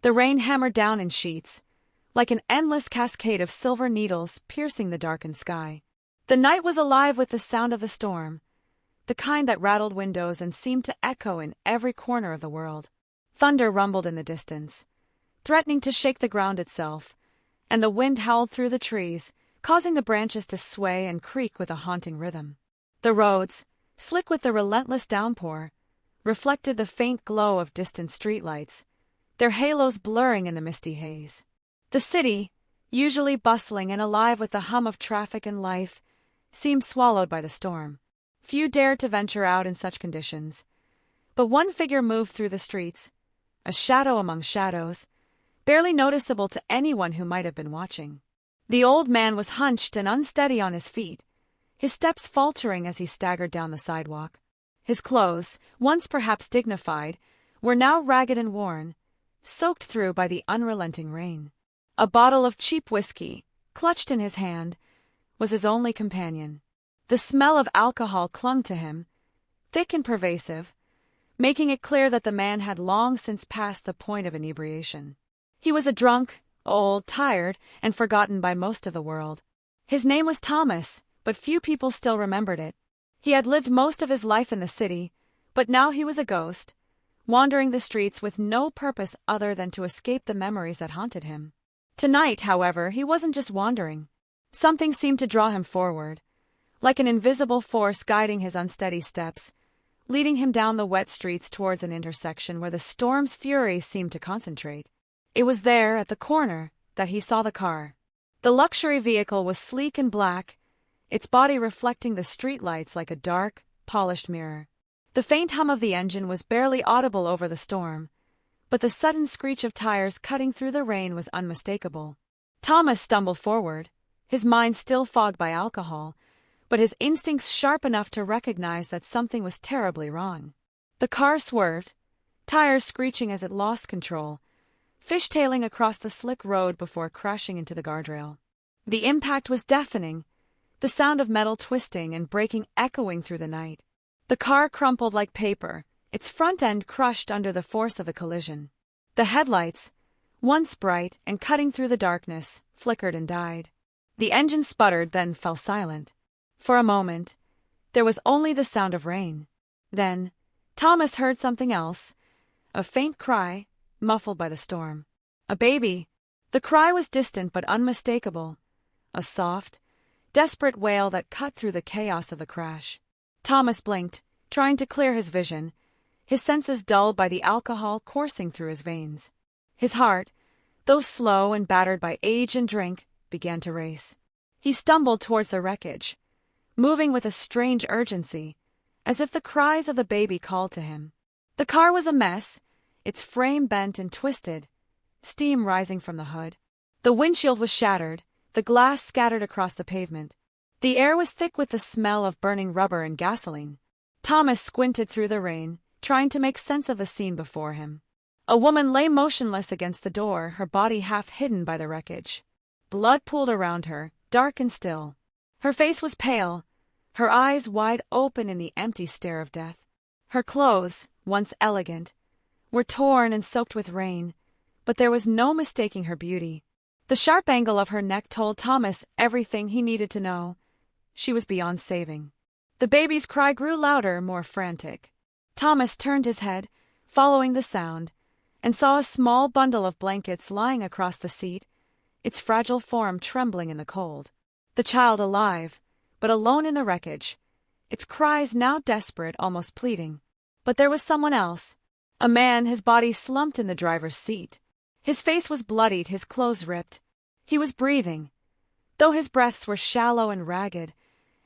The rain hammered down in sheets, like an endless cascade of silver needles piercing the darkened sky. The night was alive with the sound of the storm, the kind that rattled windows and seemed to echo in every corner of the world. Thunder rumbled in the distance, threatening to shake the ground itself, and the wind howled through the trees, causing the branches to sway and creak with a haunting rhythm. The roads, slick with the relentless downpour, reflected the faint glow of distant streetlights, their halos blurring in the misty haze. The city, usually bustling and alive with the hum of traffic and life, seemed swallowed by the storm. Few dared to venture out in such conditions, but one figure moved through the streets, a shadow among shadows, barely noticeable to anyone who might have been watching. The old man was hunched and unsteady on his feet, his steps faltering as he staggered down the sidewalk. His clothes, once perhaps dignified, were now ragged and worn, soaked through by the unrelenting rain. A bottle of cheap whiskey, clutched in his hand, was his only companion. The smell of alcohol clung to him, thick and pervasive, making it clear that the man had long since passed the point of inebriation. He was a drunk, old, tired, and forgotten by most of the world. His name was Thomas, but few people still remembered it. He had lived most of his life in the city, but now he was a ghost, wandering the streets with no purpose other than to escape the memories that haunted him. Tonight, however, he wasn't just wandering. Something seemed to draw him forward, like an invisible force guiding his unsteady steps, leading him down the wet streets towards an intersection where the storm's fury seemed to concentrate. It was there, at the corner, that he saw the car. The luxury vehicle was sleek and black, its body reflecting the streetlights like a dark, polished mirror. The faint hum of the engine was barely audible over the storm, but the sudden screech of tires cutting through the rain was unmistakable. Thomas stumbled forward, his mind still fogged by alcohol, but his instincts sharp enough to recognize that something was terribly wrong. The car swerved, tires screeching as it lost control, fishtailing across the slick road before crashing into the guardrail. The impact was deafening, the sound of metal twisting and breaking echoing through the night. The car crumpled like paper, its front end crushed under the force of the collision. The headlights, once bright and cutting through the darkness, flickered and died. The engine sputtered, then fell silent. For a moment, there was only the sound of rain. Then, Thomas heard something else, a faint cry, muffled by the storm. A baby. The cry was distant but unmistakable, a soft, desperate wail that cut through the chaos of the crash. Thomas blinked, trying to clear his vision, his senses dulled by the alcohol coursing through his veins. His heart, though slow and battered by age and drink, began to race. He stumbled towards the wreckage, moving with a strange urgency, as if the cries of the baby called to him. The car was a mess, its frame bent and twisted, steam rising from the hood. The windshield was shattered, the glass scattered across the pavement. The air was thick with the smell of burning rubber and gasoline. Thomas squinted through the rain, trying to make sense of the scene before him. A woman lay motionless against the door, her body half hidden by the wreckage. Blood pooled around her, dark and still. Her face was pale, her eyes wide open in the empty stare of death. Her clothes, once elegant, were torn and soaked with rain, but there was no mistaking her beauty. The sharp angle of her neck told Thomas everything he needed to know. She was beyond saving. The baby's cry grew louder, more frantic. Thomas turned his head, following the sound, and saw a small bundle of blankets lying across the seat, its fragile form trembling in the cold. The child alive, but alone in the wreckage, its cries now desperate, almost pleading. But there was someone else, a man, his body slumped in the driver's seat. His face was bloodied, his clothes ripped. He was breathing, though his breaths were shallow and ragged,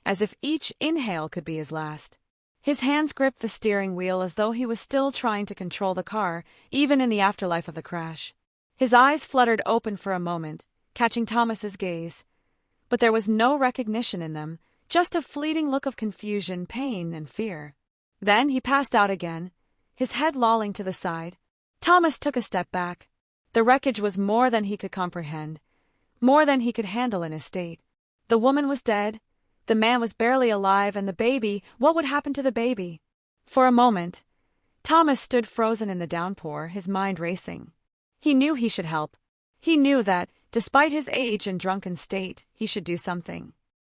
as if each inhale could be his last. His hands gripped the steering wheel as though he was still trying to control the car, even in the afterlife of the crash. His eyes fluttered open for a moment, catching Thomas's gaze, but there was no recognition in them, just a fleeting look of confusion, pain, and fear. Then he passed out again, his head lolling to the side. Thomas took a step back. The wreckage was more than he could comprehend, more than he could handle in his state. The woman was dead, the man was barely alive, and the baby, what would happen to the baby? For a moment, Thomas stood frozen in the downpour, his mind racing. He knew he should help. He knew that, despite his age and drunken state, he should do something.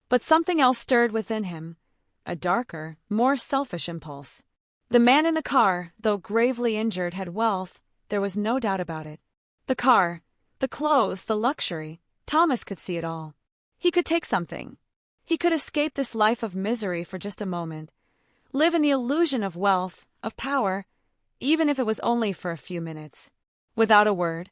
But something else stirred within him, a darker, more selfish impulse. The man in the car, though gravely injured, had wealth, there was no doubt about it. The car, the clothes, the luxury, Thomas could see it all. He could take something. He could escape this life of misery for just a moment, live in the illusion of wealth, of power, even if it was only for a few minutes. Without a word,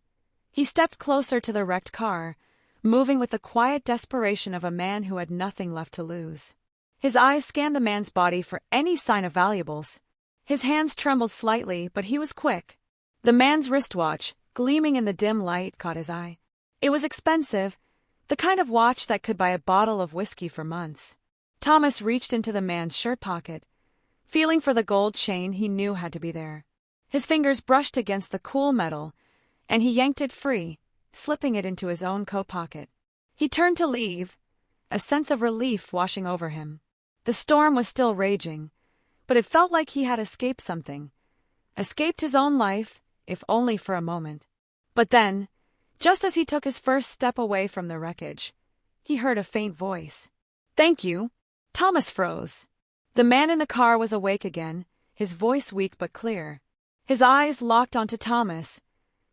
he stepped closer to the wrecked car, moving with the quiet desperation of a man who had nothing left to lose. His eyes scanned the man's body for any sign of valuables. His hands trembled slightly, but he was quick. The man's wristwatch, gleaming in the dim light, caught his eye. It was expensive, the kind of watch that could buy a bottle of whiskey for months. Thomas reached into the man's shirt pocket, feeling for the gold chain he knew had to be there. His fingers brushed against the cool metal, and he yanked it free, slipping it into his own coat pocket. He turned to leave, a sense of relief washing over him. The storm was still raging, but it felt like he had escaped something. Escaped his own life, if only for a moment. But then, just as he took his first step away from the wreckage, he heard a faint voice. "Thank you." Thomas froze. The man in the car was awake again, his voice weak but clear. His eyes locked onto Thomas,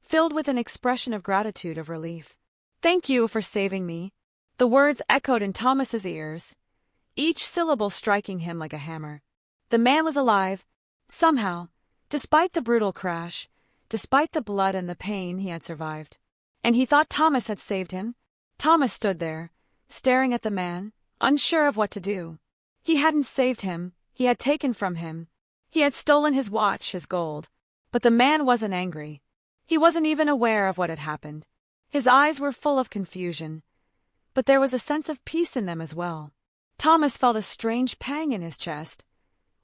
filled with an expression of gratitude, of relief. "Thank you for saving me." The words echoed in Thomas's ears, each syllable striking him like a hammer. The man was alive, somehow, despite the brutal crash, despite the blood and the pain he had survived. And he thought Thomas had saved him. Thomas stood there, staring at the man, unsure of what to do. He hadn't saved him, he had taken from him. He had stolen his watch, his gold. But the man wasn't angry. He wasn't even aware of what had happened. His eyes were full of confusion, but there was a sense of peace in them as well. Thomas felt a strange pang in his chest.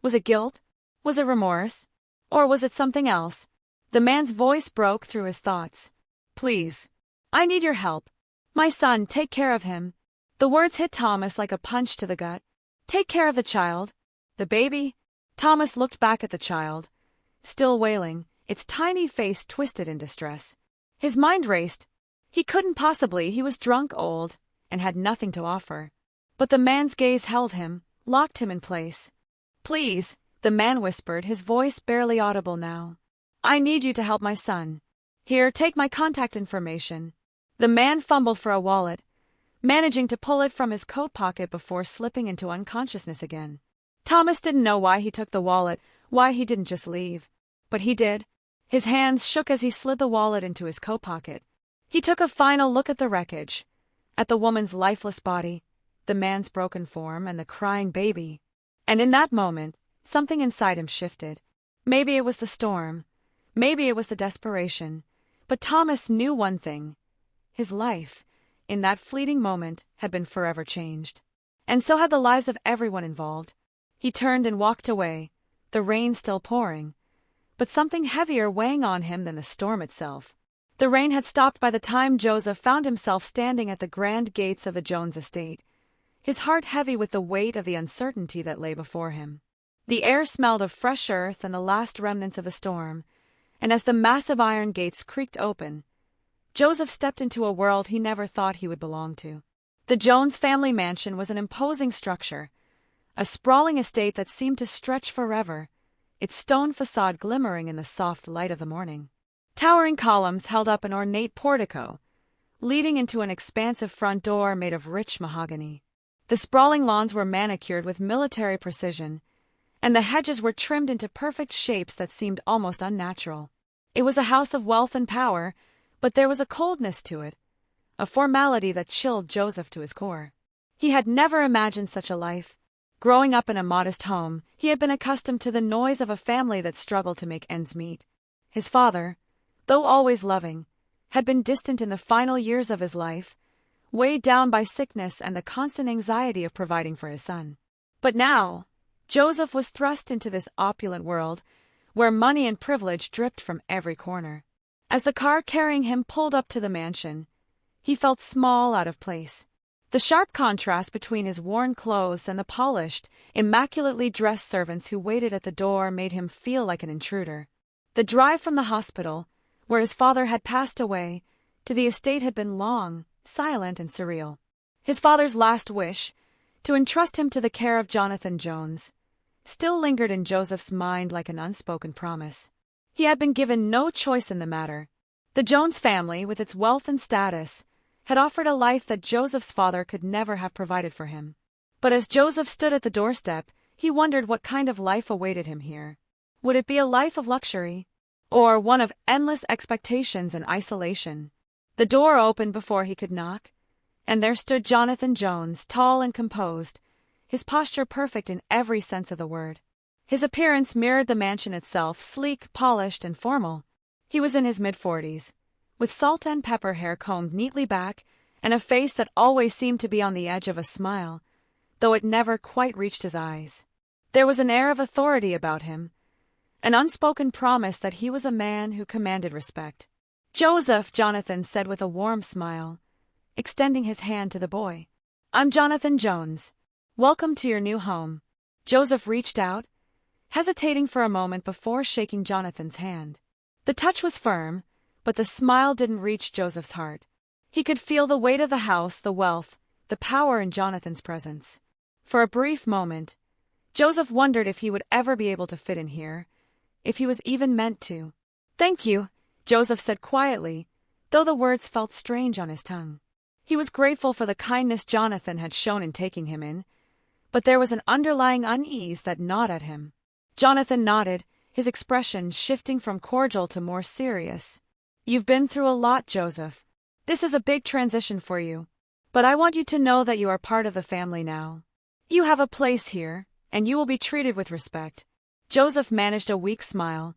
Was it guilt? Was it remorse? Or was it something else? The man's voice broke through his thoughts. "Please. I need your help. My son, take care of him." The words hit Thomas like a punch to the gut. "Take care of the child? The baby?" Thomas looked back at the child, still wailing, its tiny face twisted in distress. His mind raced. He couldn't possibly, he was drunk, old, and had nothing to offer. But the man's gaze held him, locked him in place. "Please," the man whispered, his voice barely audible now. "I need you to help my son. Here, take my contact information." The man fumbled for a wallet, managing to pull it from his coat pocket before slipping into unconsciousness again. Thomas didn't know why he took the wallet, why he didn't just leave. But he did. His hands shook as he slid the wallet into his coat pocket. He took a final look at the wreckage, at the woman's lifeless body, the man's broken form, and the crying baby. And in that moment, something inside him shifted. Maybe it was the storm. Maybe it was the desperation. But Thomas knew one thing. His life, in that fleeting moment, had been forever changed. And so had the lives of everyone involved. He turned and walked away, the rain still pouring, but something heavier weighing on him than the storm itself. The rain had stopped by the time Joseph found himself standing at the grand gates of the Jones estate, his heart heavy with the weight of the uncertainty that lay before him. The air smelled of fresh earth and the last remnants of a storm, and as the massive iron gates creaked open, Joseph stepped into a world he never thought he would belong to. The Jones family mansion was an imposing structure, a sprawling estate that seemed to stretch forever, its stone facade glimmering in the soft light of the morning. Towering columns held up an ornate portico, leading into an expansive front door made of rich mahogany. The sprawling lawns were manicured with military precision, and the hedges were trimmed into perfect shapes that seemed almost unnatural. It was a house of wealth and power, but there was a coldness to it, a formality that chilled Joseph to his core. He had never imagined such a life. Growing up in a modest home, he had been accustomed to the noise of a family that struggled to make ends meet. His father, though always loving, had been distant in the final years of his life, weighed down by sickness and the constant anxiety of providing for his son. But now, Joseph was thrust into this opulent world, where money and privilege dripped from every corner. As the car carrying him pulled up to the mansion, he felt small, out of place. The sharp contrast between his worn clothes and the polished, immaculately dressed servants who waited at the door made him feel like an intruder. The drive from the hospital, where his father had passed away, to the estate had been long, silent and surreal. His father's last wish, to entrust him to the care of Jonathan Jones, still lingered in Joseph's mind like an unspoken promise. He had been given no choice in the matter. The Jones family, with its wealth and status, had offered a life that Joseph's father could never have provided for him. But as Joseph stood at the doorstep, he wondered what kind of life awaited him here. Would it be a life of luxury, or one of endless expectations and isolation? The door opened before he could knock, and there stood Jonathan Jones, tall and composed, his posture perfect in every sense of the word. His appearance mirrored the mansion itself, sleek, polished, and formal. He was in his mid-40s, with salt and pepper hair combed neatly back, and a face that always seemed to be on the edge of a smile, though it never quite reached his eyes. There was an air of authority about him, an unspoken promise that he was a man who commanded respect. "Joseph," Jonathan said with a warm smile, extending his hand to the boy. "I'm Jonathan Jones. Welcome to your new home." Joseph reached out, hesitating for a moment before shaking Jonathan's hand. The touch was firm, but the smile didn't reach Joseph's heart. He could feel the weight of the house, the wealth, the power in Jonathan's presence. For a brief moment, Joseph wondered if he would ever be able to fit in here, if he was even meant to. "Thank you," Joseph said quietly, though the words felt strange on his tongue. He was grateful for the kindness Jonathan had shown in taking him in, but there was an underlying unease that gnawed at him. Jonathan nodded, his expression shifting from cordial to more serious. "You've been through a lot, Joseph. This is a big transition for you, but I want you to know that you are part of the family now. You have a place here, and you will be treated with respect." Joseph managed a weak smile,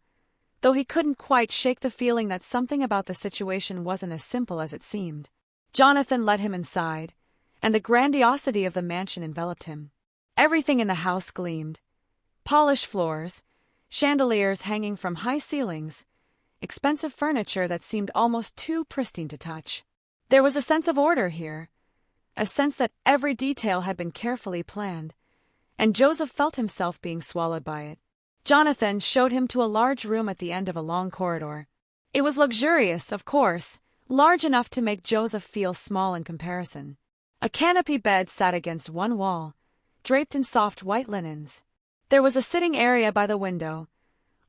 though he couldn't quite shake the feeling that something about the situation wasn't as simple as it seemed. Jonathan led him inside, and the grandiosity of the mansion enveloped him. Everything in the house gleamed. Polished floors, chandeliers hanging from high ceilings, expensive furniture that seemed almost too pristine to touch. There was a sense of order here, a sense that every detail had been carefully planned, and Joseph felt himself being swallowed by it. Jonathan showed him to a large room at the end of a long corridor. It was luxurious, of course, large enough to make Joseph feel small in comparison. A canopy bed sat against one wall, draped in soft white linens. There was a sitting area by the window,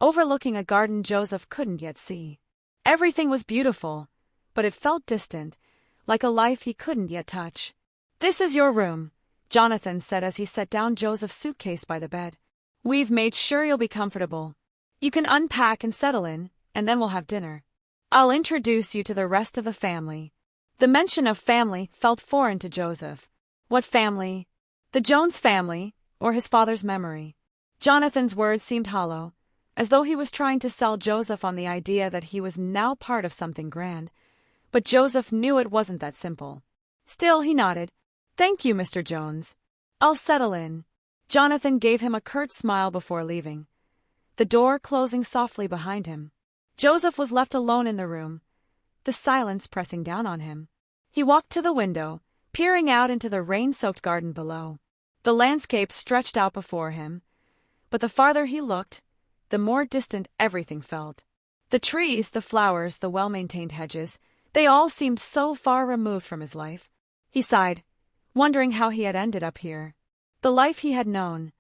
overlooking a garden Joseph couldn't yet see. Everything was beautiful, but it felt distant, like a life he couldn't yet touch. "This is your room," Jonathan said as he set down Joseph's suitcase by the bed. "We've made sure you'll be comfortable. You can unpack and settle in, and then we'll have dinner. I'll introduce you to the rest of the family." The mention of family felt foreign to Joseph. What family? The Jones family, or his father's memory? Jonathan's words seemed hollow, as though he was trying to sell Joseph on the idea that he was now part of something grand. But Joseph knew it wasn't that simple. Still, he nodded. "Thank you, Mr. Jones. I'll settle in." Jonathan gave him a curt smile before leaving, the door closing softly behind him. Joseph was left alone in the room, the silence pressing down on him. He walked to the window, peering out into the rain-soaked garden below. The landscape stretched out before him, but the farther he looked, the more distant everything felt. The trees, the flowers, the well-maintained hedges, they all seemed so far removed from his life. He sighed, wondering how he had ended up here. The life he had known,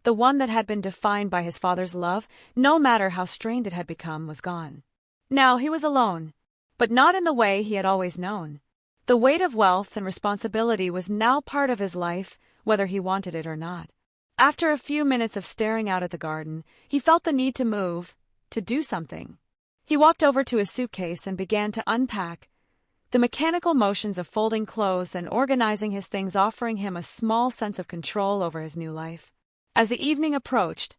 the one that had been defined by his father's love, no matter how strained it had become, was gone. Now he was alone, but not in the way he had always known. The weight of wealth and responsibility was now part of his life, whether he wanted it or not. After a few minutes of staring out at the garden, he felt the need to move, to do something. He walked over to his suitcase and began to unpack, the mechanical motions of folding clothes and organizing his things offering him a small sense of control over his new life. As the evening approached,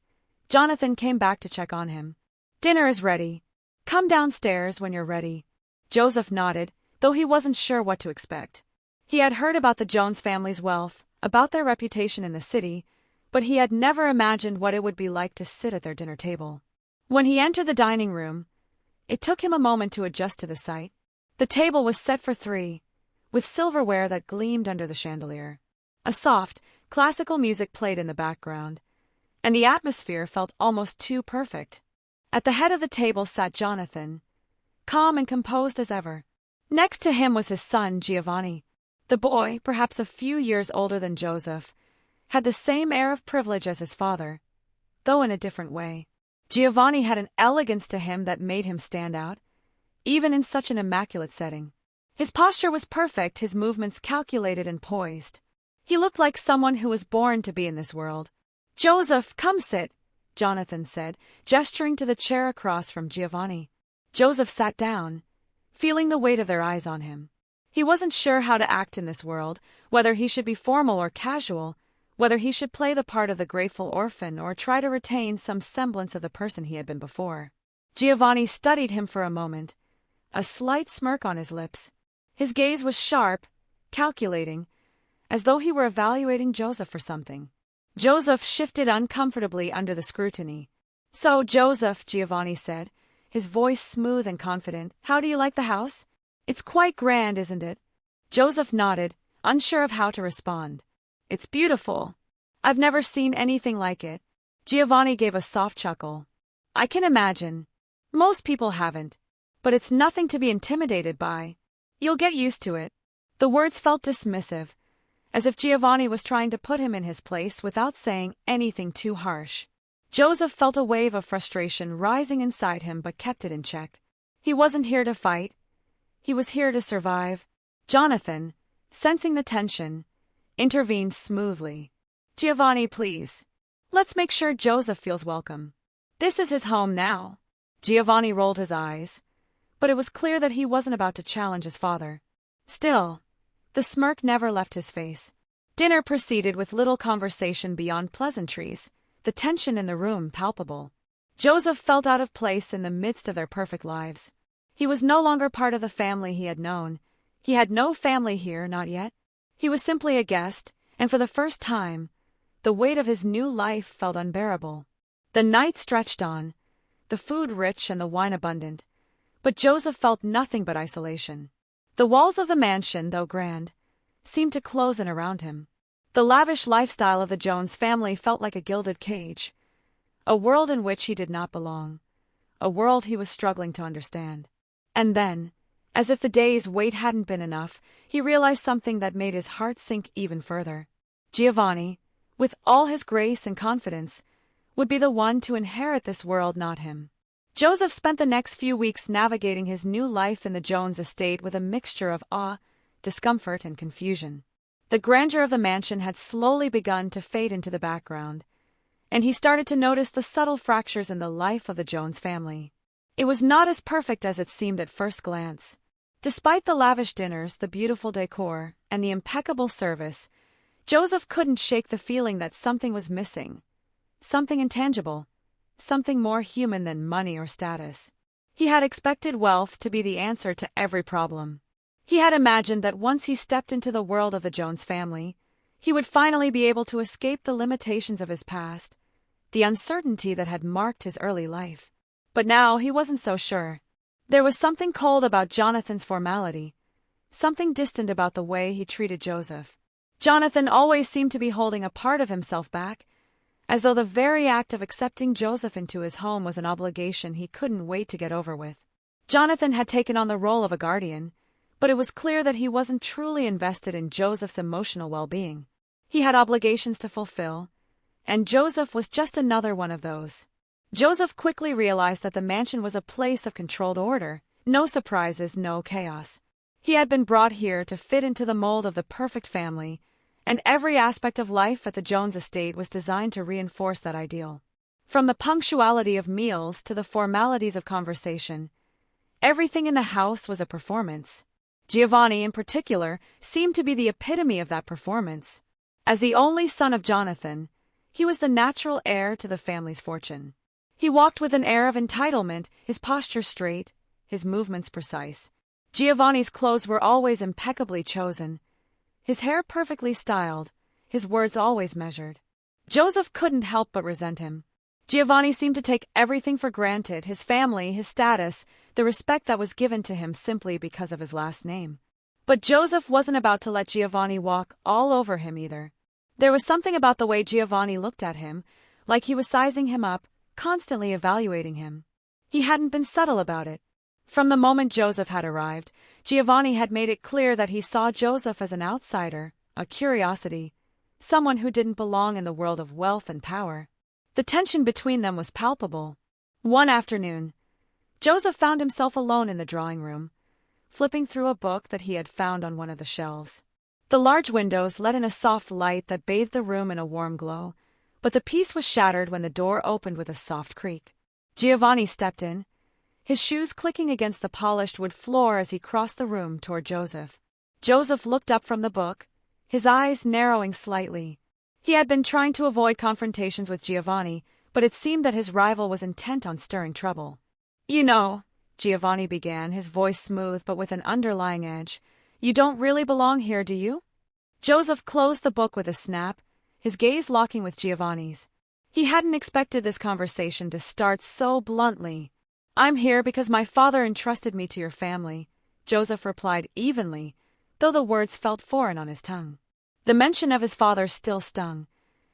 Jonathan came back to check on him. "Dinner is ready. Come downstairs when you're ready." Joseph nodded, though he wasn't sure what to expect. He had heard about the Jones family's wealth, about their reputation in the city, but he had never imagined what it would be like to sit at their dinner table. When he entered the dining room, it took him a moment to adjust to the sight. The table was set for three, with silverware that gleamed under the chandelier. A soft, classical music played in the background, and the atmosphere felt almost too perfect. At the head of the table sat Jonathan, calm and composed as ever. Next to him was his son, Giovanni. The boy, perhaps a few years older than Joseph, had the same air of privilege as his father, though in a different way. Giovanni had an elegance to him that made him stand out, even in such an immaculate setting. His posture was perfect, his movements calculated and poised. He looked like someone who was born to be in this world. "Joseph, come sit," Jonathan said, gesturing to the chair across from Giovanni. Joseph sat down, feeling the weight of their eyes on him. He wasn't sure how to act in this world, whether he should be formal or casual, whether he should play the part of the grateful orphan or try to retain some semblance of the person he had been before. Giovanni studied him for a moment, a slight smirk on his lips. His gaze was sharp, calculating, as though he were evaluating Joseph for something. Joseph shifted uncomfortably under the scrutiny. "So, Joseph," Giovanni said, his voice smooth and confident, "how do you like the house? It's quite grand, isn't it?" Joseph nodded, unsure of how to respond. "It's beautiful. I've never seen anything like it." Giovanni gave a soft chuckle. "I can imagine. Most people haven't. But it's nothing to be intimidated by. You'll get used to it." The words felt dismissive, as if Giovanni was trying to put him in his place without saying anything too harsh. Joseph felt a wave of frustration rising inside him but kept it in check. He wasn't here to fight. He was here to survive. Jonathan, sensing the tension, intervened smoothly. "Giovanni, please. Let's make sure Joseph feels welcome. This is his home now." Giovanni rolled his eyes, but it was clear that he wasn't about to challenge his father. Still, the smirk never left his face. Dinner proceeded with little conversation beyond pleasantries, the tension in the room palpable. Joseph felt out of place in the midst of their perfect lives. He was no longer part of the family he had known. He had no family here, not yet. He was simply a guest, and for the first time, the weight of his new life felt unbearable. The night stretched on, the food rich and the wine abundant, but Joseph felt nothing but isolation. The walls of the mansion, though grand, seemed to close in around him. The lavish lifestyle of the Jones family felt like a gilded cage, a world in which he did not belong, a world he was struggling to understand. And then, as if the day's wait hadn't been enough, he realized something that made his heart sink even further. Giovanni, with all his grace and confidence, would be the one to inherit this world, not him. Joseph spent the next few weeks navigating his new life in the Jones estate with a mixture of awe, discomfort, and confusion. The grandeur of the mansion had slowly begun to fade into the background, and he started to notice the subtle fractures in the life of the Jones family. It was not as perfect as it seemed at first glance. Despite the lavish dinners, the beautiful decor, and the impeccable service, Joseph couldn't shake the feeling that something was missing. Something intangible. Something more human than money or status. He had expected wealth to be the answer to every problem. He had imagined that once he stepped into the world of the Jones family, he would finally be able to escape the limitations of his past, the uncertainty that had marked his early life. But now he wasn't so sure. There was something cold about Jonathan's formality, something distant about the way he treated Joseph. Jonathan always seemed to be holding a part of himself back, as though the very act of accepting Joseph into his home was an obligation he couldn't wait to get over with. Jonathan had taken on the role of a guardian, but it was clear that he wasn't truly invested in Joseph's emotional well-being. He had obligations to fulfill, and Joseph was just another one of those. Joseph quickly realized that the mansion was a place of controlled order, no surprises, no chaos. He had been brought here to fit into the mold of the perfect family, and every aspect of life at the Jones estate was designed to reinforce that ideal. From the punctuality of meals to the formalities of conversation, everything in the house was a performance. Giovanni, in particular, seemed to be the epitome of that performance. As the only son of Jonathan, he was the natural heir to the family's fortune. He walked with an air of entitlement, his posture straight, his movements precise. Giovanni's clothes were always impeccably chosen, his hair perfectly styled, his words always measured. Joseph couldn't help but resent him. Giovanni seemed to take everything for granted, his family, his status, the respect that was given to him simply because of his last name. But Joseph wasn't about to let Giovanni walk all over him either. There was something about the way Giovanni looked at him, like he was sizing him up, constantly evaluating him. He hadn't been subtle about it. From the moment Joseph had arrived, Giovanni had made it clear that he saw Joseph as an outsider, a curiosity, someone who didn't belong in the world of wealth and power. The tension between them was palpable. One afternoon, Joseph found himself alone in the drawing room, flipping through a book that he had found on one of the shelves. The large windows let in a soft light that bathed the room in a warm glow, but the peace was shattered when the door opened with a soft creak. Giovanni stepped in, his shoes clicking against the polished wood floor as he crossed the room toward Joseph. Joseph looked up from the book, his eyes narrowing slightly. He had been trying to avoid confrontations with Giovanni, but it seemed that his rival was intent on stirring trouble. "You know," Giovanni began, his voice smooth but with an underlying edge, "you don't really belong here, do you?" Joseph closed the book with a snap, his gaze locking with Giovanni's. He hadn't expected this conversation to start so bluntly. "I'm here because my father entrusted me to your family," Joseph replied evenly, though the words felt foreign on his tongue. The mention of his father still stung,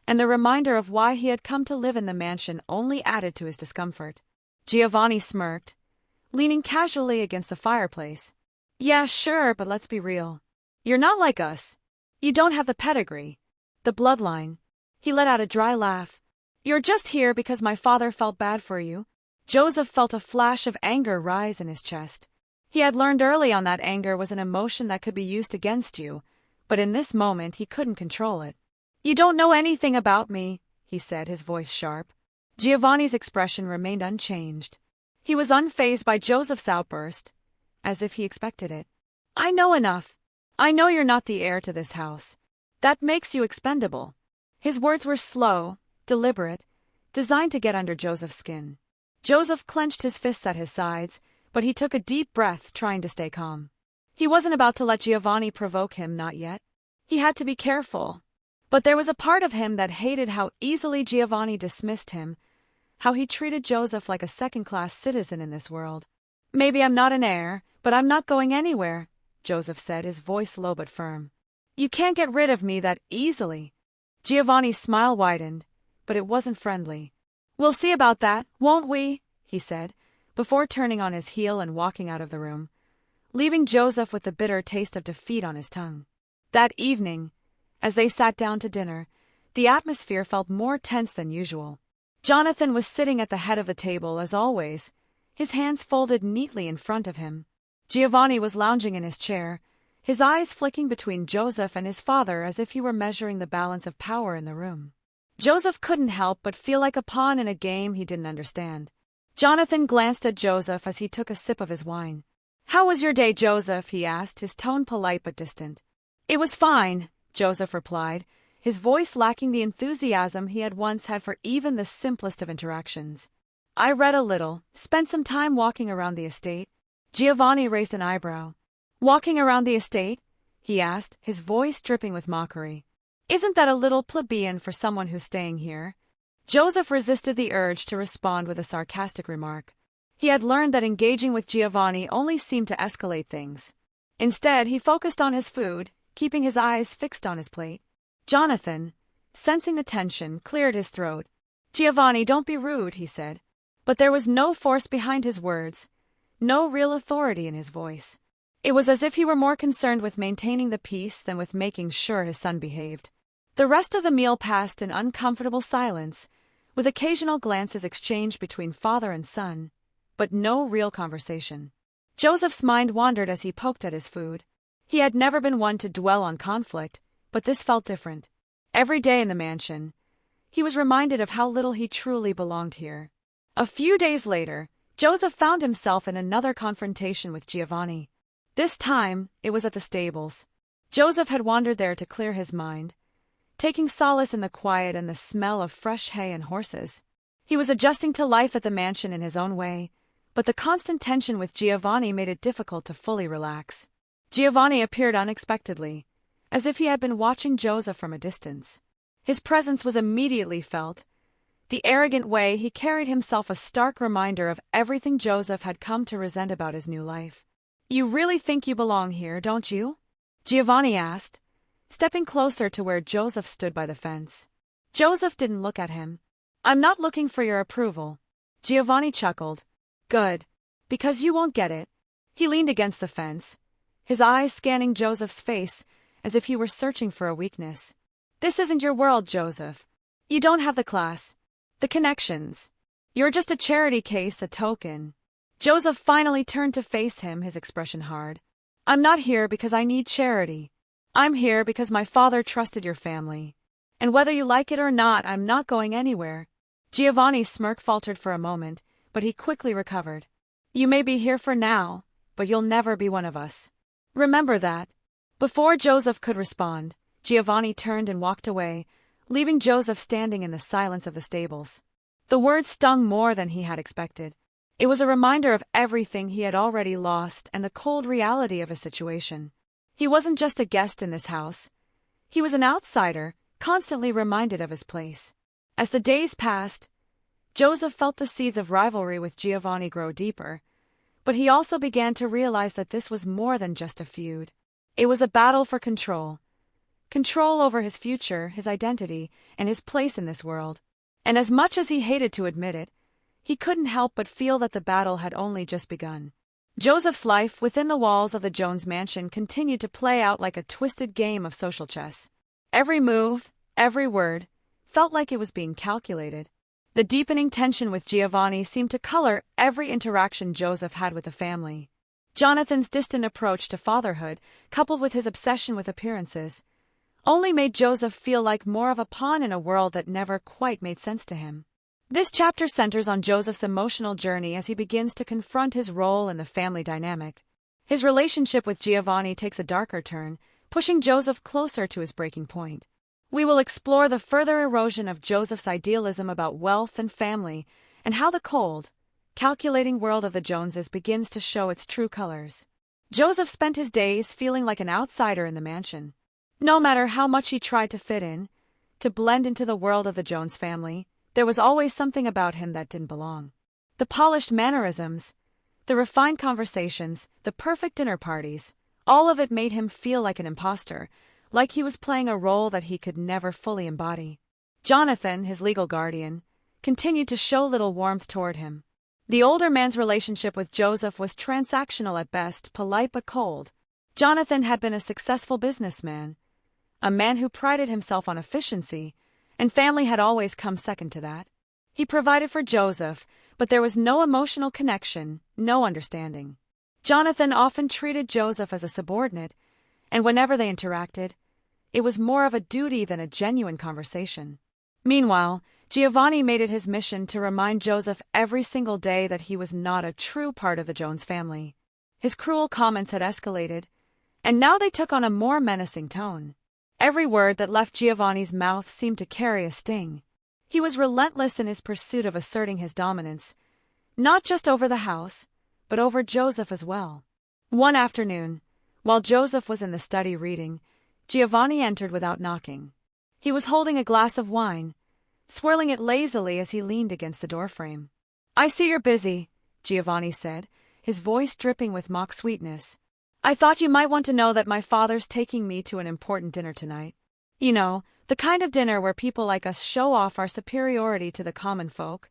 and the reminder of why he had come to live in the mansion only added to his discomfort. Giovanni smirked, leaning casually against the fireplace. "Yeah, sure, but let's be real. You're not like us. You don't have the pedigree, the bloodline." He let out a dry laugh. "You're just here because my father felt bad for you." Joseph felt a flash of anger rise in his chest. He had learned early on that anger was an emotion that could be used against you, but in this moment he couldn't control it. "You don't know anything about me," he said, his voice sharp. Giovanni's expression remained unchanged. He was unfazed by Joseph's outburst, as if he expected it. "I know enough. I know you're not the heir to this house. That makes you expendable." His words were slow, deliberate, designed to get under Joseph's skin. Joseph clenched his fists at his sides, but he took a deep breath, trying to stay calm. He wasn't about to let Giovanni provoke him, not yet. He had to be careful. But there was a part of him that hated how easily Giovanni dismissed him, how he treated Joseph like a second-class citizen in this world. "Maybe I'm not an heir, but I'm not going anywhere," Joseph said, his voice low but firm. "You can't get rid of me that easily." Giovanni's smile widened, but it wasn't friendly. "We'll see about that, won't we?" he said, before turning on his heel and walking out of the room, leaving Joseph with the bitter taste of defeat on his tongue. That evening, as they sat down to dinner, the atmosphere felt more tense than usual. Jonathan was sitting at the head of the table as always, his hands folded neatly in front of him. Giovanni was lounging in his chair, his eyes flicking between Joseph and his father as if he were measuring the balance of power in the room. Joseph couldn't help but feel like a pawn in a game he didn't understand. Jonathan glanced at Joseph as he took a sip of his wine. "How was your day, Joseph?" he asked, his tone polite but distant. "It was fine," Joseph replied, his voice lacking the enthusiasm he had once had for even the simplest of interactions. "I read a little, spent some time walking around the estate." Giovanni raised an eyebrow. "Walking around the estate?" he asked, his voice dripping with mockery. "Isn't that a little plebeian for someone who's staying here?" Joseph resisted the urge to respond with a sarcastic remark. He had learned that engaging with Giovanni only seemed to escalate things. Instead, he focused on his food, keeping his eyes fixed on his plate. Jonathan, sensing the tension, cleared his throat. "Giovanni, don't be rude," he said. But there was no force behind his words, no real authority in his voice. It was as if he were more concerned with maintaining the peace than with making sure his son behaved. The rest of the meal passed in uncomfortable silence, with occasional glances exchanged between father and son, but no real conversation. Joseph's mind wandered as he poked at his food. He had never been one to dwell on conflict, but this felt different. Every day in the mansion, he was reminded of how little he truly belonged here. A few days later, Joseph found himself in another confrontation with Giovanni. This time, it was at the stables. Joseph had wandered there to clear his mind, taking solace in the quiet and the smell of fresh hay and horses. He was adjusting to life at the mansion in his own way, but the constant tension with Giovanni made it difficult to fully relax. Giovanni appeared unexpectedly, as if he had been watching Joseph from a distance. His presence was immediately felt. The arrogant way he carried himself a stark reminder of everything Joseph had come to resent about his new life. "You really think you belong here, don't you?" Giovanni asked, stepping closer to where Joseph stood by the fence. Joseph didn't look at him. "I'm not looking for your approval." Giovanni chuckled. "Good. Because you won't get it. He leaned against the fence, his eyes scanning Joseph's face as if he were searching for a weakness. This isn't your world, Joseph. You don't have the class, the connections. You're just a charity case, a token. Joseph finally turned to face him, his expression hard. I'm not here because I need charity. I'm here because my father trusted your family. And whether you like it or not, I'm not going anywhere. Giovanni's smirk faltered for a moment, but he quickly recovered. You may be here for now, but you'll never be one of us. Remember that. Before Joseph could respond, Giovanni turned and walked away, leaving Joseph standing in the silence of the stables. The words stung more than he had expected. It was a reminder of everything he had already lost and the cold reality of his situation. He wasn't just a guest in this house. He was an outsider, constantly reminded of his place. As the days passed, Joseph felt the seeds of rivalry with Giovanni grow deeper, but he also began to realize that this was more than just a feud. It was a battle for control. Control over his future, his identity, and his place in this world. And as much as he hated to admit it, he couldn't help but feel that the battle had only just begun. Joseph's life within the walls of the Jones mansion continued to play out like a twisted game of social chess. Every move, every word, felt like it was being calculated. The deepening tension with Giovanni seemed to color every interaction Joseph had with the family. Jonathan's distant approach to fatherhood, coupled with his obsession with appearances, only made Joseph feel like more of a pawn in a world that never quite made sense to him. This chapter centers on Joseph's emotional journey as he begins to confront his role in the family dynamic. His relationship with Giovanni takes a darker turn, pushing Joseph closer to his breaking point. We will explore the further erosion of Joseph's idealism about wealth and family, and how the cold, calculating world of the Joneses begins to show its true colors. Joseph spent his days feeling like an outsider in the mansion. No matter how much he tried to fit in, to blend into the world of the Jones family, there was always something about him that didn't belong. The polished mannerisms, the refined conversations, the perfect dinner parties, all of it made him feel like an imposter, like he was playing a role that he could never fully embody. Jonathan, his legal guardian, continued to show little warmth toward him. The older man's relationship with Joseph was transactional at best, polite but cold. Jonathan had been a successful businessman, a man who prided himself on efficiency, and family had always come second to that. He provided for Joseph, but there was no emotional connection, no understanding. Jonathan often treated Joseph as a subordinate, and whenever they interacted, it was more of a duty than a genuine conversation. Meanwhile, Giovanni made it his mission to remind Joseph every single day that he was not a true part of the Jones family. His cruel comments had escalated, and now they took on a more menacing tone. Every word that left Giovanni's mouth seemed to carry a sting. He was relentless in his pursuit of asserting his dominance, not just over the house, but over Joseph as well. One afternoon, while Joseph was in the study reading, Giovanni entered without knocking. He was holding a glass of wine, swirling it lazily as he leaned against the doorframe. "I see you're busy," Giovanni said, his voice dripping with mock sweetness. "I thought you might want to know that my father's taking me to an important dinner tonight. You know, the kind of dinner where people like us show off our superiority to the common folk."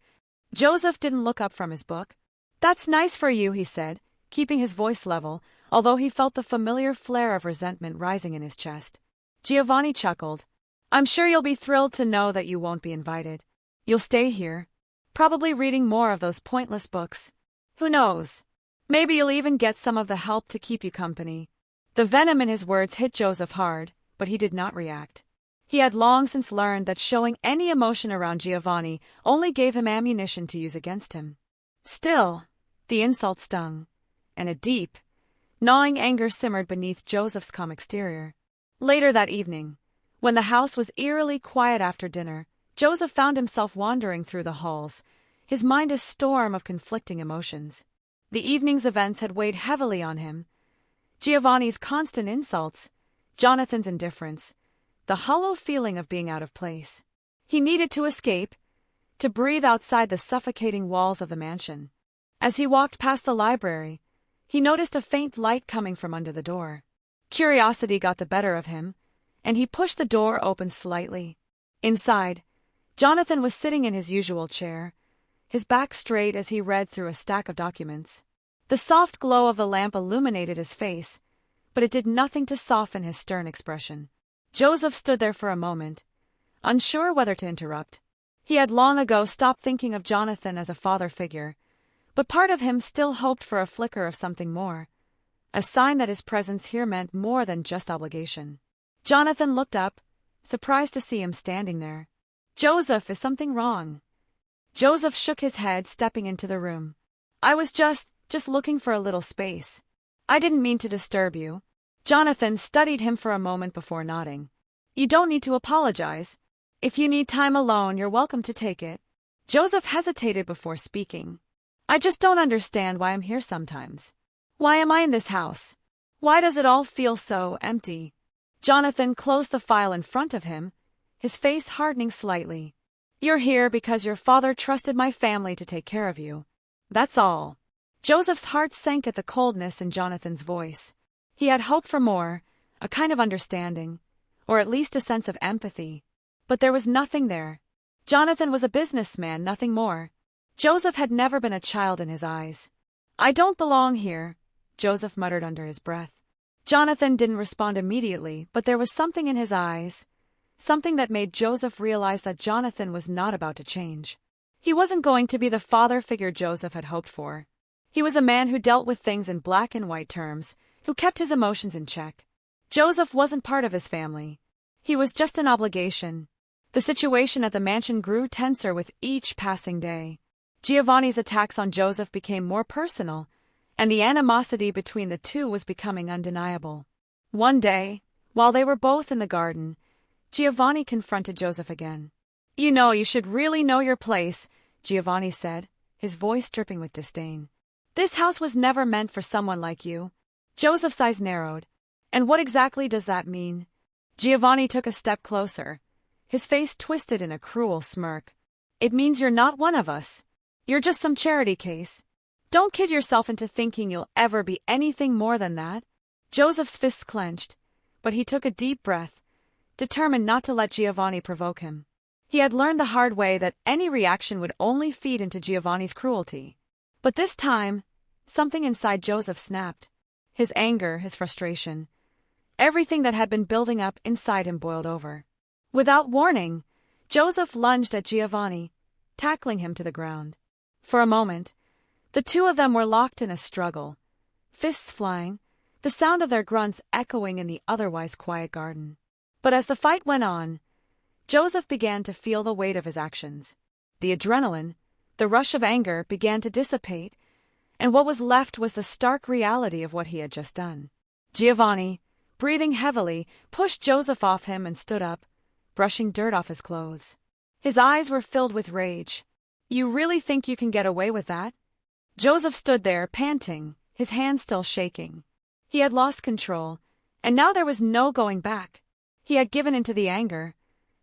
Joseph didn't look up from his book. "That's nice for you," he said, keeping his voice level, although he felt the familiar flare of resentment rising in his chest. Giovanni chuckled. "I'm sure you'll be thrilled to know that you won't be invited. You'll stay here, probably reading more of those pointless books. Who knows? Maybe you'll even get some of the help to keep you company." The venom in his words hit Joseph hard, but he did not react. He had long since learned that showing any emotion around Giovanni only gave him ammunition to use against him. Still, the insult stung, and a deep, gnawing anger simmered beneath Joseph's calm exterior. Later that evening, when the house was eerily quiet after dinner, Joseph found himself wandering through the halls, his mind a storm of conflicting emotions. The evening's events had weighed heavily on him. Giovanni's constant insults, Jonathan's indifference, the hollow feeling of being out of place. He needed to escape, to breathe outside the suffocating walls of the mansion. As he walked past the library, he noticed a faint light coming from under the door. Curiosity got the better of him, and he pushed the door open slightly. Inside, Jonathan was sitting in his usual chair, his back straight as he read through a stack of documents. The soft glow of the lamp illuminated his face, but it did nothing to soften his stern expression. Joseph stood there for a moment, unsure whether to interrupt. He had long ago stopped thinking of Jonathan as a father figure, but part of him still hoped for a flicker of something more, a sign that his presence here meant more than just obligation. Jonathan looked up, surprised to see him standing there. "Joseph, is something wrong?" Joseph shook his head, stepping into the room. "I was just looking for a little space. I didn't mean to disturb you." Jonathan studied him for a moment before nodding. "You don't need to apologize. If you need time alone, you're welcome to take it." Joseph hesitated before speaking. "I just don't understand why I'm here sometimes. Why am I in this house? Why does it all feel so empty?" Jonathan closed the file in front of him, his face hardening slightly. "You're here because your father trusted my family to take care of you. That's all." Joseph's heart sank at the coldness in Jonathan's voice. He had hoped for more, a kind of understanding, or at least a sense of empathy. But there was nothing there. Jonathan was a businessman, nothing more. Joseph had never been a child in his eyes. "I don't belong here," Joseph muttered under his breath. Jonathan didn't respond immediately, but there was something in his eyes, something that made Joseph realize that Jonathan was not about to change. He wasn't going to be the father figure Joseph had hoped for. He was a man who dealt with things in black and white terms, who kept his emotions in check. Joseph wasn't part of his family. He was just an obligation. The situation at the mansion grew tenser with each passing day. Giovanni's attacks on Joseph became more personal, and the animosity between the two was becoming undeniable. One day, while they were both in the garden, Giovanni confronted Joseph again. You should really know your place," Giovanni said, his voice dripping with disdain. "This house was never meant for someone like you." Joseph's eyes narrowed. "And what exactly does that mean?" Giovanni took a step closer, his face twisted in a cruel smirk. "It means you're not one of us. You're just some charity case. Don't kid yourself into thinking you'll ever be anything more than that." Joseph's fists clenched, but he took a deep breath, determined not to let Giovanni provoke him. He had learned the hard way that any reaction would only feed into Giovanni's cruelty. But this time, something inside Joseph snapped. His anger, his frustration, everything that had been building up inside him boiled over. Without warning, Joseph lunged at Giovanni, tackling him to the ground. For a moment, the two of them were locked in a struggle, fists flying, the sound of their grunts echoing in the otherwise quiet garden. But as the fight went on, Joseph began to feel the weight of his actions. The adrenaline, the rush of anger began to dissipate, and what was left was the stark reality of what he had just done. Giovanni, breathing heavily, pushed Joseph off him and stood up, brushing dirt off his clothes. His eyes were filled with rage. "You really think you can get away with that?" Joseph stood there, panting, his hands still shaking. He had lost control, and now there was no going back. He had given into the anger,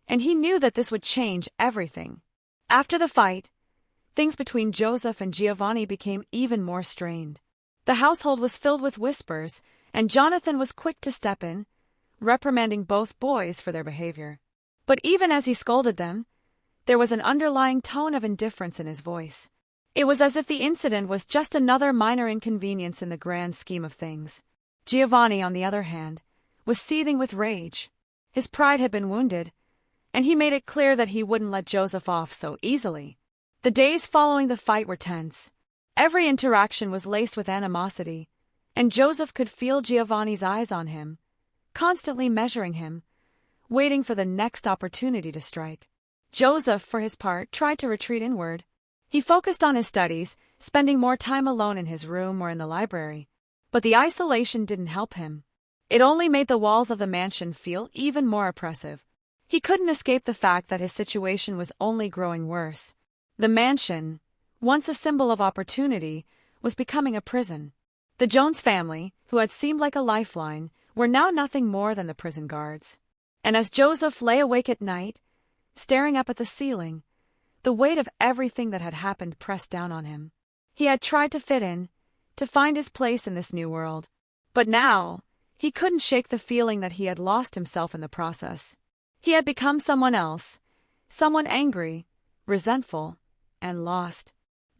and he knew that this would change everything. After the fight, things between Joseph and Giovanni became even more strained. The household was filled with whispers, and Jonathan was quick to step in, reprimanding both boys for their behavior. But even as he scolded them, there was an underlying tone of indifference in his voice. It was as if the incident was just another minor inconvenience in the grand scheme of things. Giovanni, on the other hand, was seething with rage. His pride had been wounded, and he made it clear that he wouldn't let Joseph off so easily. The days following the fight were tense. Every interaction was laced with animosity, and Joseph could feel Giovanni's eyes on him, constantly measuring him, waiting for the next opportunity to strike. Joseph, for his part, tried to retreat inward. He focused on his studies, spending more time alone in his room or in the library. But the isolation didn't help him. It only made the walls of the mansion feel even more oppressive. He couldn't escape the fact that his situation was only growing worse. The mansion, once a symbol of opportunity, was becoming a prison. The Jones family, who had seemed like a lifeline, were now nothing more than the prison guards. And as Joseph lay awake at night, staring up at the ceiling, the weight of everything that had happened pressed down on him. He had tried to fit in, to find his place in this new world. But now, he couldn't shake the feeling that he had lost himself in the process. He had become someone else, someone angry, resentful, and lost.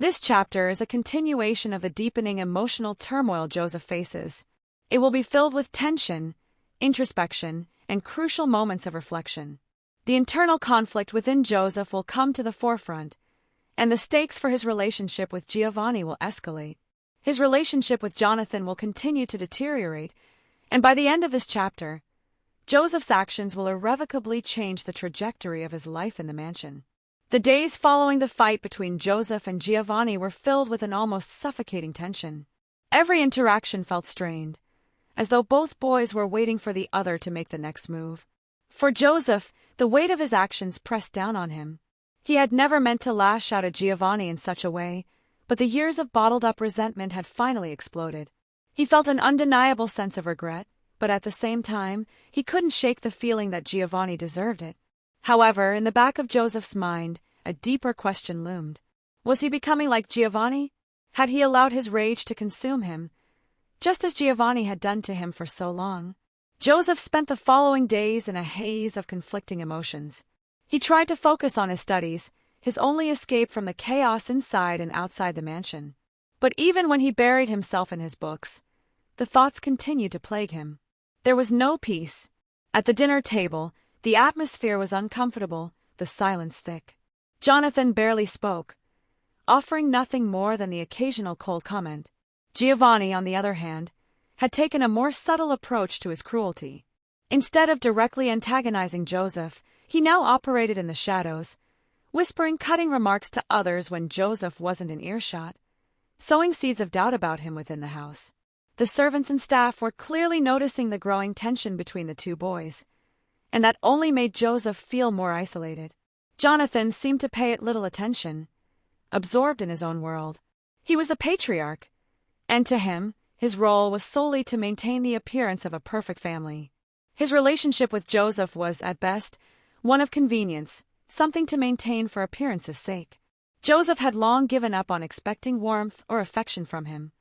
This chapter is a continuation of the deepening emotional turmoil Joseph faces. It will be filled with tension, introspection, and crucial moments of reflection. The internal conflict within Joseph will come to the forefront, and the stakes for his relationship with Giovanni will escalate. His relationship with Jonathan will continue to deteriorate, and by the end of this chapter, Joseph's actions will irrevocably change the trajectory of his life in the mansion. The days following the fight between Joseph and Giovanni were filled with an almost suffocating tension. Every interaction felt strained, as though both boys were waiting for the other to make the next move. For Joseph, the weight of his actions pressed down on him. He had never meant to lash out at Giovanni in such a way, but the years of bottled-up resentment had finally exploded. He felt an undeniable sense of regret, but at the same time, he couldn't shake the feeling that Giovanni deserved it. However, in the back of Joseph's mind, a deeper question loomed. Was he becoming like Giovanni? Had he allowed his rage to consume him, just as Giovanni had done to him for so long? Joseph spent the following days in a haze of conflicting emotions. He tried to focus on his studies, his only escape from the chaos inside and outside the mansion. But even when he buried himself in his books, the thoughts continued to plague him. There was no peace. At the dinner table, the atmosphere was uncomfortable, the silence thick. Jonathan barely spoke, offering nothing more than the occasional cold comment. Giovanni, on the other hand, had taken a more subtle approach to his cruelty. Instead of directly antagonizing Joseph, he now operated in the shadows, whispering cutting remarks to others when Joseph wasn't in earshot, sowing seeds of doubt about him within the house. The servants and staff were clearly noticing the growing tension between the two boys, and that only made Joseph feel more isolated. Jonathan seemed to pay it little attention, absorbed in his own world. He was a patriarch, and to him, his role was solely to maintain the appearance of a perfect family. His relationship with Joseph was, at best, one of convenience, something to maintain for appearance's sake. Joseph had long given up on expecting warmth or affection from him.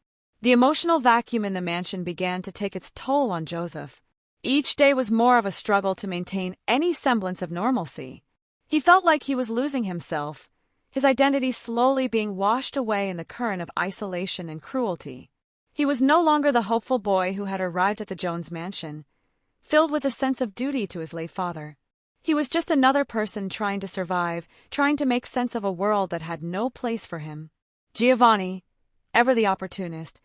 The emotional vacuum in the mansion began to take its toll on Joseph. Each day was more of a struggle to maintain any semblance of normalcy. He felt like he was losing himself, his identity slowly being washed away in the current of isolation and cruelty. He was no longer the hopeful boy who had arrived at the Jones mansion, filled with a sense of duty to his late father. He was just another person trying to survive, trying to make sense of a world that had no place for him. Giovanni, ever the opportunist,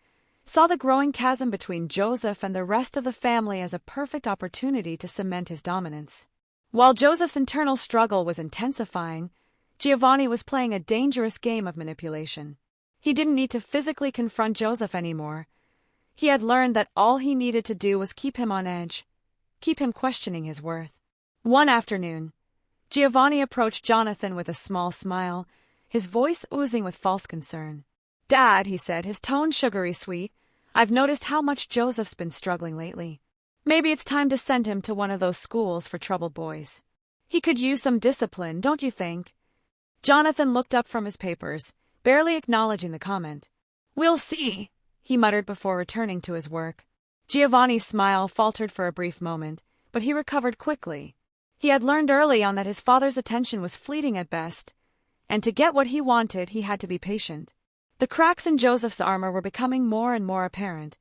saw the growing chasm between Joseph and the rest of the family as a perfect opportunity to cement his dominance. While Joseph's internal struggle was intensifying, Giovanni was playing a dangerous game of manipulation. He didn't need to physically confront Joseph anymore. He had learned that all he needed to do was keep him on edge, keep him questioning his worth. One afternoon, Giovanni approached Jonathan with a small smile, his voice oozing with false concern. "Dad," he said, his tone sugary sweet, "I've noticed how much Joseph's been struggling lately. Maybe it's time to send him to one of those schools for troubled boys. He could use some discipline, don't you think?" Jonathan looked up from his papers, barely acknowledging the comment. "We'll see," he muttered before returning to his work. Giovanni's smile faltered for a brief moment, but he recovered quickly. He had learned early on that his father's attention was fleeting at best, and to get what he wanted, he had to be patient. The cracks in Joseph's armor were becoming more and more apparent,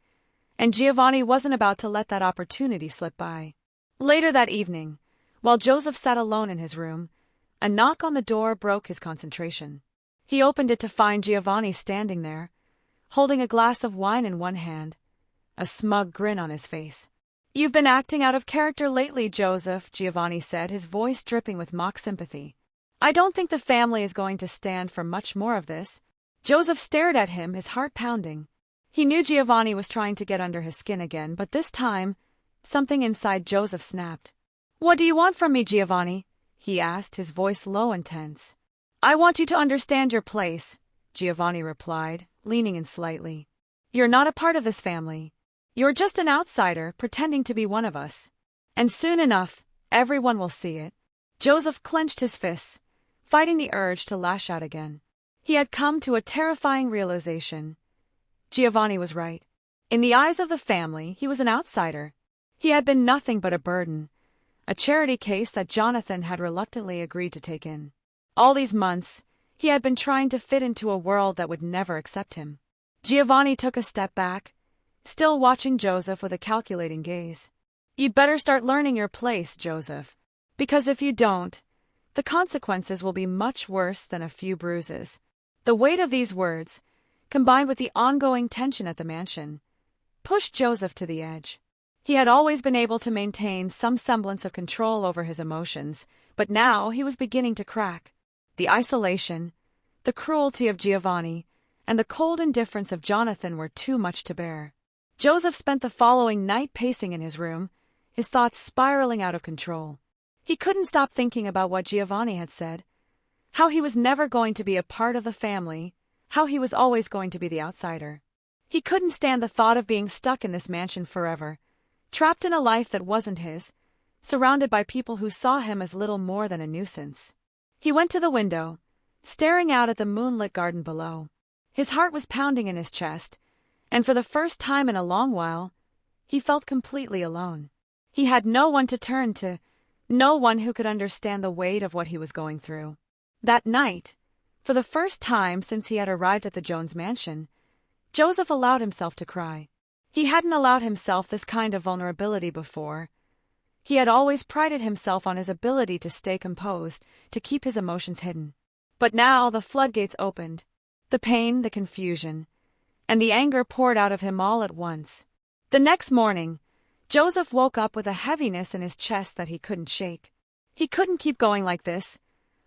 and Giovanni wasn't about to let that opportunity slip by. Later that evening, while Joseph sat alone in his room, a knock on the door broke his concentration. He opened it to find Giovanni standing there, holding a glass of wine in one hand, a smug grin on his face. "You've been acting out of character lately, Joseph," Giovanni said, his voice dripping with mock sympathy. "I don't think the family is going to stand for much more of this." Joseph stared at him, his heart pounding. He knew Giovanni was trying to get under his skin again, but this time, something inside Joseph snapped. "What do you want from me, Giovanni?" he asked, his voice low and tense. "I want you to understand your place," Giovanni replied, leaning in slightly. "You're not a part of this family. You're just an outsider, pretending to be one of us. And soon enough, everyone will see it." Joseph clenched his fists, fighting the urge to lash out again. He had come to a terrifying realization. Giovanni was right. In the eyes of the family, he was an outsider. He had been nothing but a burden, a charity case that Jonathan had reluctantly agreed to take in. All these months, He had been trying to fit into a world that would never accept him. Giovanni took a step back, still watching Joseph with a calculating gaze. "You'd better start learning your place, Joseph. Because if you don't, the consequences will be much worse than a few bruises." The weight of these words, combined with the ongoing tension at the mansion, pushed Joseph to the edge. He had always been able to maintain some semblance of control over his emotions, but now he was beginning to crack. The isolation, the cruelty of Giovanni, and the cold indifference of Jonathan were too much to bear. Joseph spent the following night pacing in his room, his thoughts spiraling out of control. He couldn't stop thinking about what Giovanni had said, how he was never going to be a part of the family, how he was always going to be the outsider. He couldn't stand the thought of being stuck in this mansion forever, trapped in a life that wasn't his, surrounded by people who saw him as little more than a nuisance. He went to the window, staring out at the moonlit garden below. His heart was pounding in his chest, and for the first time in a long while, he felt completely alone. He had no one to turn to, no one who could understand the weight of what he was going through. That night, for the first time since he had arrived at the Jones mansion, Joseph allowed himself to cry. He hadn't allowed himself this kind of vulnerability before. He had always prided himself on his ability to stay composed, to keep his emotions hidden. But now the floodgates opened. The pain, the confusion, and the anger poured out of him all at once. The next morning, Joseph woke up with a heaviness in his chest that he couldn't shake. He couldn't keep going like this,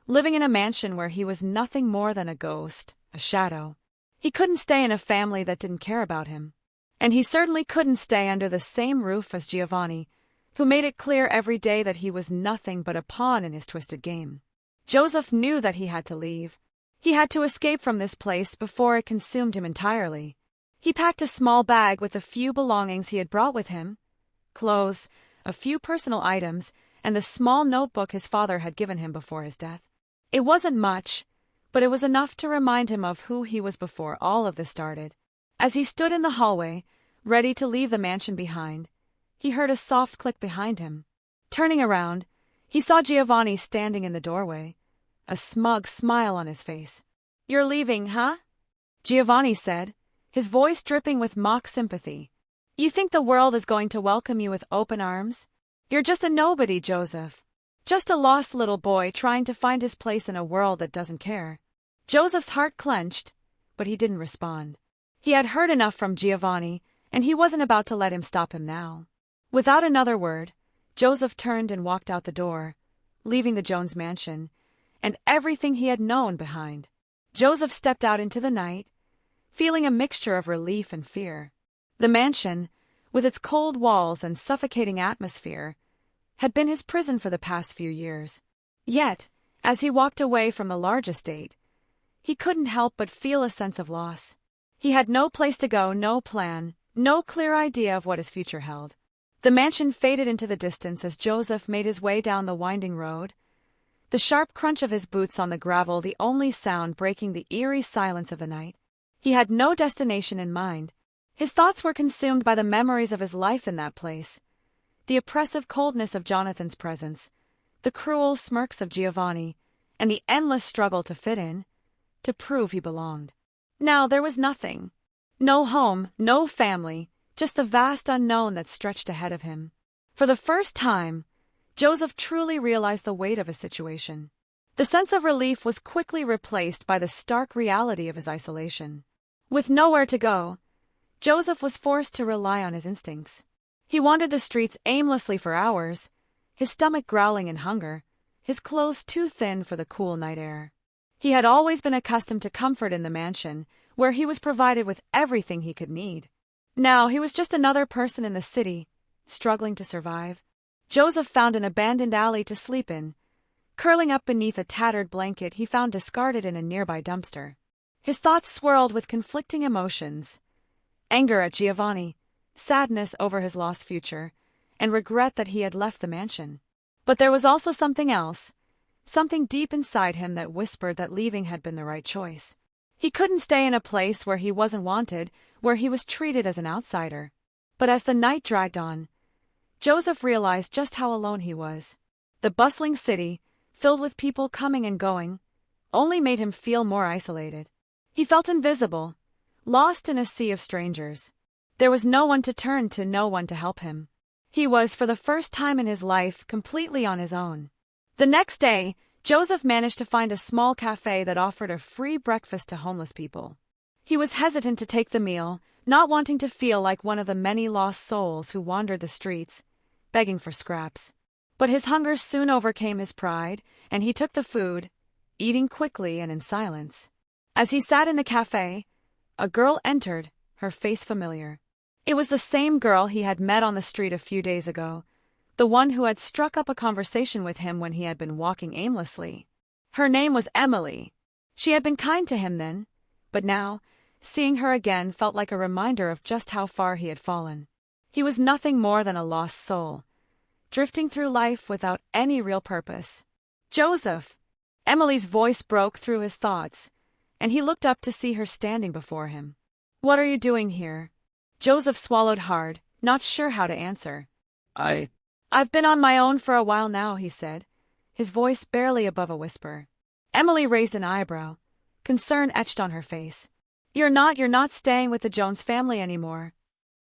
living in a mansion where he was nothing more than a ghost, a shadow. He couldn't stay in a family that didn't care about him. And he certainly couldn't stay under the same roof as Giovanni, who made it clear every day that he was nothing but a pawn in his twisted game. Joseph knew that he had to leave. He had to escape from this place before it consumed him entirely. He packed a small bag with the few belongings he had brought with him, clothes, a few personal items, and the small notebook his father had given him before his death. It wasn't much, but it was enough to remind him of who he was before all of this started. As he stood in the hallway, ready to leave the mansion behind, he heard a soft click behind him. Turning around, he saw Giovanni standing in the doorway, a smug smile on his face. "You're leaving, huh?" Giovanni said, his voice dripping with mock sympathy. "You think the world is going to welcome you with open arms? You're just a nobody, Joseph. Just a lost little boy trying to find his place in a world that doesn't care." Joseph's heart clenched, but he didn't respond. He had heard enough from Giovanni, and he wasn't about to let him stop him now. Without another word, Joseph turned and walked out the door, leaving the Jones mansion, and everything he had known behind. Joseph stepped out into the night, feeling a mixture of relief and fear. The mansion, with its cold walls and suffocating atmosphere, had been his prison for the past few years. Yet, as he walked away from the large estate, he couldn't help but feel a sense of loss. He had no place to go, no plan, no clear idea of what his future held. The mansion faded into the distance as Joseph made his way down the winding road, the sharp crunch of his boots on the gravel the only sound breaking the eerie silence of the night. He had no destination in mind. His thoughts were consumed by the memories of his life in that place, the oppressive coldness of Jonathan's presence, the cruel smirks of Giovanni, and the endless struggle to fit in, to prove he belonged. Now there was nothing. No home, no family, just the vast unknown that stretched ahead of him. For the first time, Joseph truly realized the weight of his situation. The sense of relief was quickly replaced by the stark reality of his isolation. With nowhere to go, Joseph was forced to rely on his instincts. He wandered the streets aimlessly for hours, his stomach growling in hunger, his clothes too thin for the cool night air. He had always been accustomed to comfort in the mansion, where he was provided with everything he could need. Now he was just another person in the city, struggling to survive. Joseph found an abandoned alley to sleep in, curling up beneath a tattered blanket he found discarded in a nearby dumpster. His thoughts swirled with conflicting emotions: anger at Giovanni, sadness over his lost future, and regret that he had left the mansion. But there was also something else, something deep inside him that whispered that leaving had been the right choice. He couldn't stay in a place where he wasn't wanted, where he was treated as an outsider. But as the night dragged on, Joseph realized just how alone he was. The bustling city, filled with people coming and going, only made him feel more isolated. He felt invisible, lost in a sea of strangers. There was no one to turn to, no one to help him. He was, for the first time in his life, completely on his own. The next day, Joseph managed to find a small cafe that offered a free breakfast to homeless people. He was hesitant to take the meal, not wanting to feel like one of the many lost souls who wandered the streets, begging for scraps. But his hunger soon overcame his pride, and he took the food, eating quickly and in silence. As he sat in the cafe, a girl entered, her face familiar. It was the same girl he had met on the street a few days ago, the one who had struck up a conversation with him when he had been walking aimlessly. Her name was Emily. She had been kind to him then, but now, seeing her again felt like a reminder of just how far he had fallen. He was nothing more than a lost soul, drifting through life without any real purpose. "Joseph!" Emily's voice broke through his thoughts, and he looked up to see her standing before him. "What are you doing here?" Joseph swallowed hard, not sure how to answer. I've been on my own for a while now," he said, his voice barely above a whisper. Emily raised an eyebrow, concern etched on her face. You're not staying with the Jones family anymore."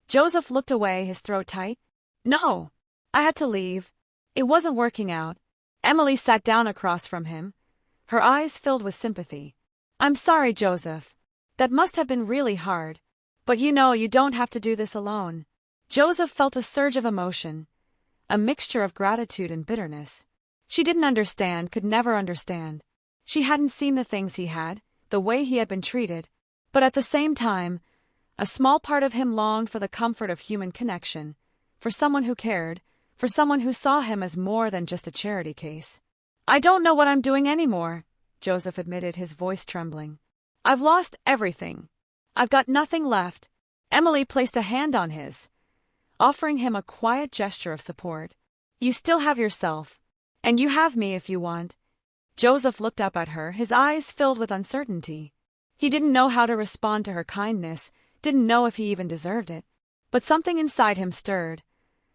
Joseph looked away, his throat tight. "No. I had to leave. It wasn't working out." Emily sat down across from him, her eyes filled with sympathy. "I'm sorry, Joseph. That must have been really hard. But you don't have to do this alone." Joseph felt a surge of emotion, a mixture of gratitude and bitterness. She didn't understand, could never understand. She hadn't seen the things he had, the way he had been treated. But at the same time, a small part of him longed for the comfort of human connection, for someone who cared, for someone who saw him as more than just a charity case. "I don't know what I'm doing anymore," Joseph admitted, his voice trembling. "I've lost everything. I've got nothing left." Emily placed a hand on his, offering him a quiet gesture of support. "You still have yourself. And you have me if you want." Joseph looked up at her, his eyes filled with uncertainty. He didn't know how to respond to her kindness, didn't know if he even deserved it. But something inside him stirred,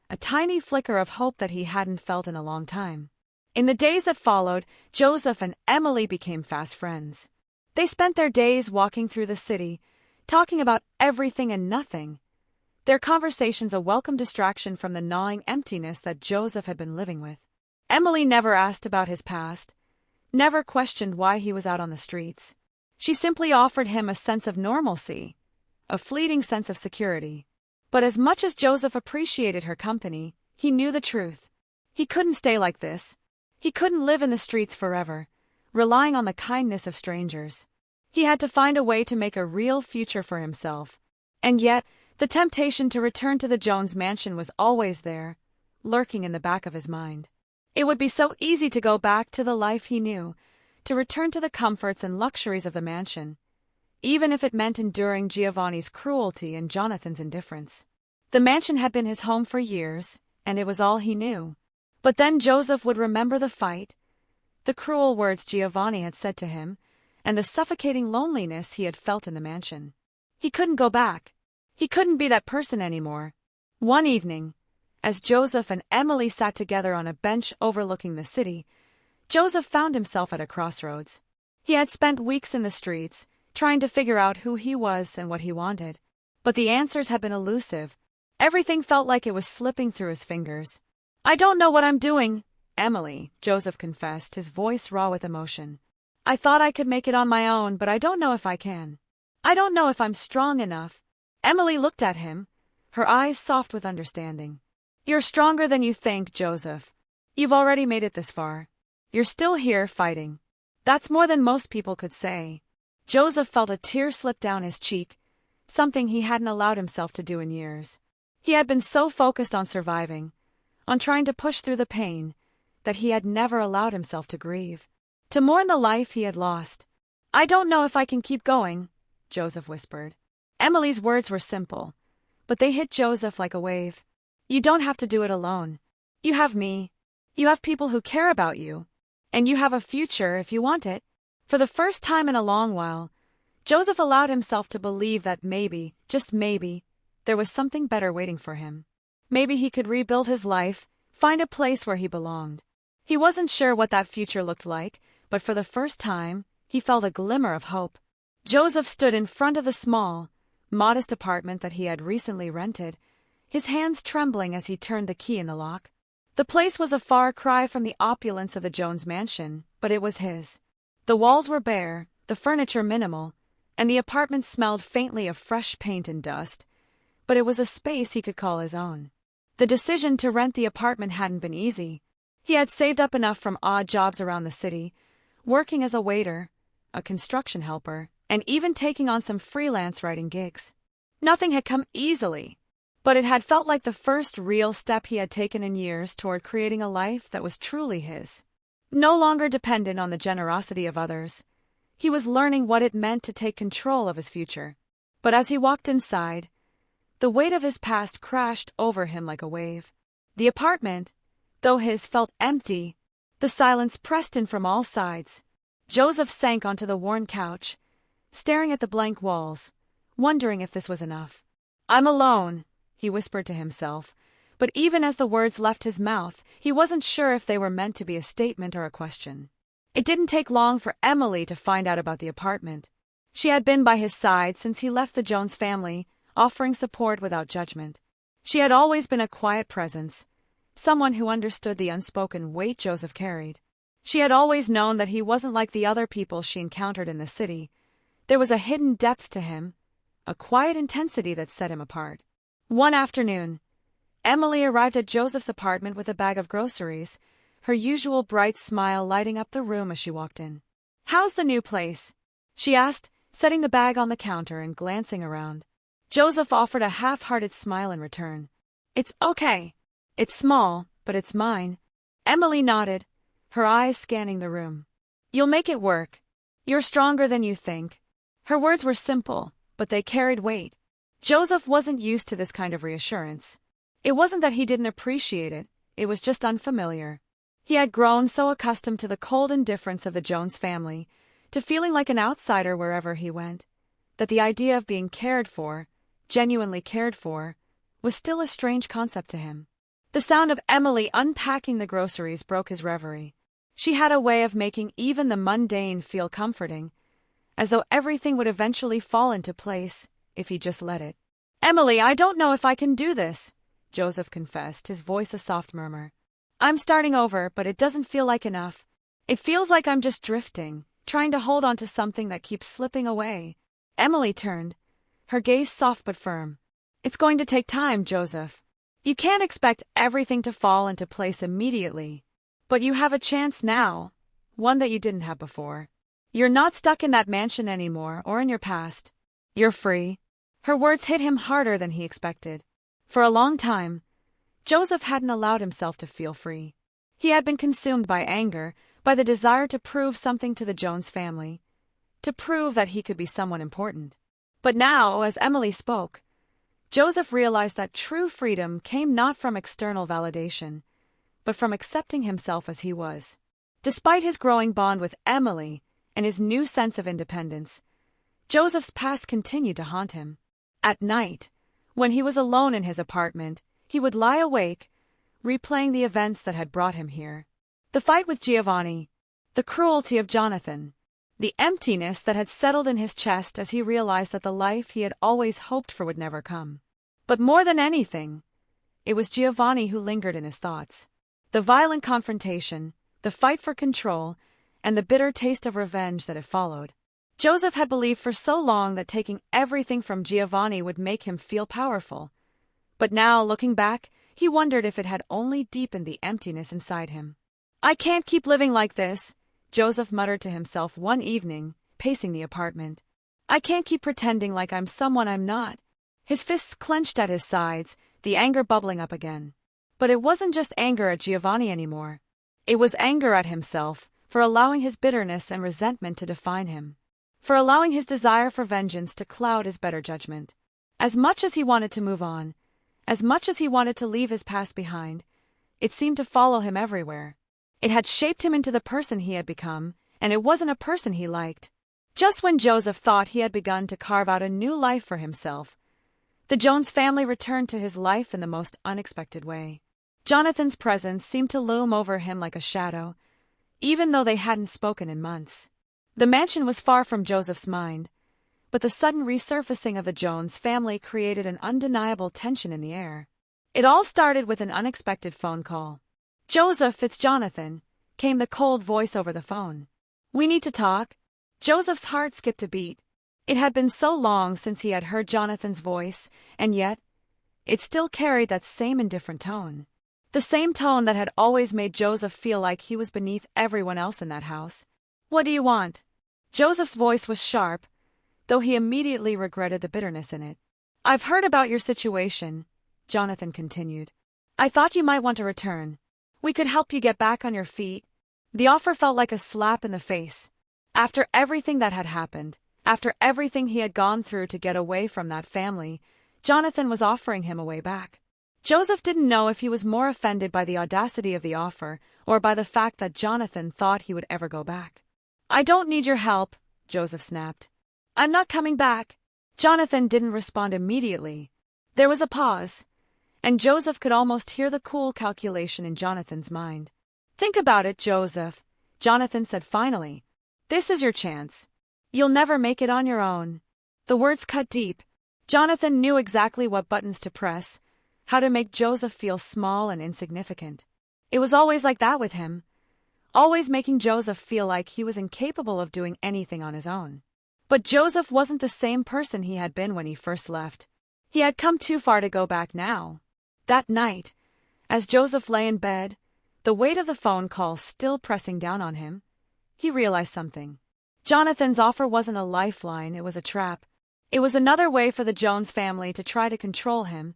a tiny flicker of hope that he hadn't felt in a long time. In the days that followed, Joseph and Emily became fast friends. They spent their days walking through the city, talking about everything and nothing, their conversations a welcome distraction from the gnawing emptiness that Joseph had been living with. Emily never asked about his past, never questioned why he was out on the streets. She simply offered him a sense of normalcy, a fleeting sense of security. But as much as Joseph appreciated her company, he knew the truth. He couldn't stay like this. He couldn't live in the streets forever, relying on the kindness of strangers. He had to find a way to make a real future for himself. And yet, the temptation to return to the Jones mansion was always there, lurking in the back of his mind. It would be so easy to go back to the life he knew, to return to the comforts and luxuries of the mansion, even if it meant enduring Giovanni's cruelty and Jonathan's indifference. The mansion had been his home for years, and it was all he knew. But then Joseph would remember the fight, the cruel words Giovanni had said to him, and the suffocating loneliness he had felt in the mansion. He couldn't go back. He couldn't be that person anymore. One evening, as Joseph and Emily sat together on a bench overlooking the city, Joseph found himself at a crossroads. He had spent weeks in the streets, trying to figure out who he was and what he wanted. But the answers had been elusive. Everything felt like it was slipping through his fingers. "I don't know what I'm doing, Emily," Joseph confessed, his voice raw with emotion. "I thought I could make it on my own, but I don't know if I can. I don't know if I'm strong enough." Emily looked at him, her eyes soft with understanding. "You're stronger than you think, Joseph. You've already made it this far. You're still here fighting. That's more than most people could say." Joseph felt a tear slip down his cheek, something he hadn't allowed himself to do in years. He had been so focused on surviving, on trying to push through the pain, that he had never allowed himself to grieve, to mourn the life he had lost. "I don't know if I can keep going," Joseph whispered. Emily's words were simple, but they hit Joseph like a wave. "You don't have to do it alone. You have me. You have people who care about you. And you have a future if you want it." For the first time in a long while, Joseph allowed himself to believe that maybe, just maybe, there was something better waiting for him. Maybe he could rebuild his life, find a place where he belonged. He wasn't sure what that future looked like, but for the first time, he felt a glimmer of hope. Joseph stood in front of the small, modest apartment that he had recently rented, his hands trembling as he turned the key in the lock. The place was a far cry from the opulence of the Jones mansion, but it was his. The walls were bare, the furniture minimal, and the apartment smelled faintly of fresh paint and dust, but it was a space he could call his own. The decision to rent the apartment hadn't been easy. He had saved up enough from odd jobs around the city, working as a waiter, a construction helper, and even taking on some freelance writing gigs. Nothing had come easily, but it had felt like the first real step he had taken in years toward creating a life that was truly his. No longer dependent on the generosity of others, he was learning what it meant to take control of his future. But as he walked inside, the weight of his past crashed over him like a wave. The apartment, though his, felt empty. The silence pressed in from all sides. Joseph sank onto the worn couch, staring at the blank walls, wondering if this was enough. "I'm alone," he whispered to himself, but even as the words left his mouth, he wasn't sure if they were meant to be a statement or a question. It didn't take long for Emily to find out about the apartment. She had been by his side since he left the Jones family, offering support without judgment. She had always been a quiet presence, someone who understood the unspoken weight Joseph carried. She had always known that he wasn't like the other people she encountered in the city. There was a hidden depth to him, a quiet intensity that set him apart. One afternoon, Emily arrived at Joseph's apartment with a bag of groceries, her usual bright smile lighting up the room as she walked in. "How's the new place?" she asked, setting the bag on the counter and glancing around. Joseph offered a half-hearted smile in return. "It's okay. It's small, but it's mine." Emily nodded, her eyes scanning the room. "You'll make it work. You're stronger than you think." Her words were simple, but they carried weight. Joseph wasn't used to this kind of reassurance. It wasn't that he didn't appreciate it, it was just unfamiliar. He had grown so accustomed to the cold indifference of the Jones family, to feeling like an outsider wherever he went, that the idea of being cared for, genuinely cared for, was still a strange concept to him. The sound of Emily unpacking the groceries broke his reverie. She had a way of making even the mundane feel comforting, as though everything would eventually fall into place if he just let it. "Emily, I don't know if I can do this," Joseph confessed, his voice a soft murmur. "I'm starting over, but it doesn't feel like enough. It feels like I'm just drifting, trying to hold on to something that keeps slipping away." Emily turned, her gaze soft but firm. "It's going to take time, Joseph. You can't expect everything to fall into place immediately. But you have a chance now, one that you didn't have before. You're not stuck in that mansion anymore or in your past. You're free." Her words hit him harder than he expected. For a long time, Joseph hadn't allowed himself to feel free. He had been consumed by anger, by the desire to prove something to the Jones family, to prove that he could be someone important. But now, as Emily spoke, Joseph realized that true freedom came not from external validation, but from accepting himself as he was. Despite his growing bond with Emily and his new sense of independence, Joseph's past continued to haunt him. At night, when he was alone in his apartment, he would lie awake, replaying the events that had brought him here. The fight with Giovanni, the cruelty of Jonathan, the emptiness that had settled in his chest as he realized that the life he had always hoped for would never come. But more than anything, it was Giovanni who lingered in his thoughts. The violent confrontation, the fight for control, and the bitter taste of revenge that had followed. Joseph had believed for so long that taking everything from Giovanni would make him feel powerful. But now, looking back, he wondered if it had only deepened the emptiness inside him. "I can't keep living like this," Joseph muttered to himself one evening, pacing the apartment. "I can't keep pretending like I'm someone I'm not." His fists clenched at his sides, the anger bubbling up again. But it wasn't just anger at Giovanni anymore. It was anger at himself for allowing his bitterness and resentment to define him, for allowing his desire for vengeance to cloud his better judgment. As much as he wanted to move on, as much as he wanted to leave his past behind, it seemed to follow him everywhere. It had shaped him into the person he had become, and it wasn't a person he liked. Just when Joseph thought he had begun to carve out a new life for himself, the Jones family returned to his life in the most unexpected way. Jonathan's presence seemed to loom over him like a shadow, even though they hadn't spoken in months. The mansion was far from Joseph's mind, but the sudden resurfacing of the Jones family created an undeniable tension in the air. It all started with an unexpected phone call. "Joseph, it's Jonathan," came the cold voice over the phone. "We need to talk." Joseph's heart skipped a beat. It had been so long since he had heard Jonathan's voice, and yet it still carried that same indifferent tone. The same tone that had always made Joseph feel like he was beneath everyone else in that house. "What do you want?" Joseph's voice was sharp, though he immediately regretted the bitterness in it. "I've heard about your situation," Jonathan continued. "I thought you might want to return. We could help you get back on your feet." The offer felt like a slap in the face. After everything that had happened, after everything he had gone through to get away from that family, Jonathan was offering him a way back. Joseph didn't know if he was more offended by the audacity of the offer or by the fact that Jonathan thought he would ever go back. "I don't need your help," Joseph snapped. "I'm not coming back." Jonathan didn't respond immediately. There was a pause, and Joseph could almost hear the cool calculation in Jonathan's mind. "Think about it, Joseph," Jonathan said finally. "This is your chance. You'll never make it on your own." The words cut deep. Jonathan knew exactly what buttons to press, how to make Joseph feel small and insignificant. It was always like that with him, always making Joseph feel like he was incapable of doing anything on his own. But Joseph wasn't the same person he had been when he first left. He had come too far to go back now. That night, as Joseph lay in bed, the weight of the phone call still pressing down on him, he realized something. Jonathan's offer wasn't a lifeline, it was a trap. It was another way for the Jones family to try to control him,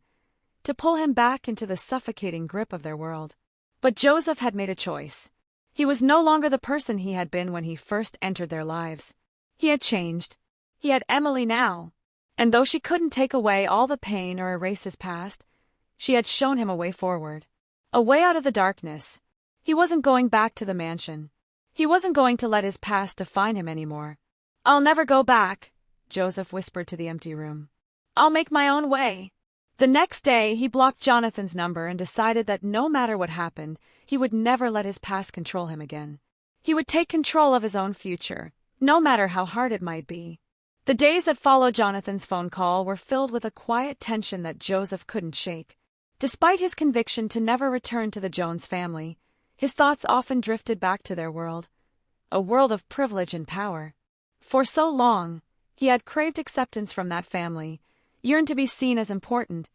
to pull him back into the suffocating grip of their world. But Joseph had made a choice. He was no longer the person he had been when he first entered their lives. He had changed. He had Emily now. And though she couldn't take away all the pain or erase his past, she had shown him a way forward. A way out of the darkness. He wasn't going back to the mansion. He wasn't going to let his past define him anymore. "I'll never go back," Joseph whispered to the empty room. "I'll make my own way." The next day, he blocked Jonathan's number and decided that no matter what happened, he would never let his past control him again. He would take control of his own future, no matter how hard it might be. The days that followed Jonathan's phone call were filled with a quiet tension that Joseph couldn't shake. Despite his conviction to never return to the Jones family, his thoughts often drifted back to their world, a world of privilege and power. For so long, he had craved acceptance from that family, yearned to be seen as important,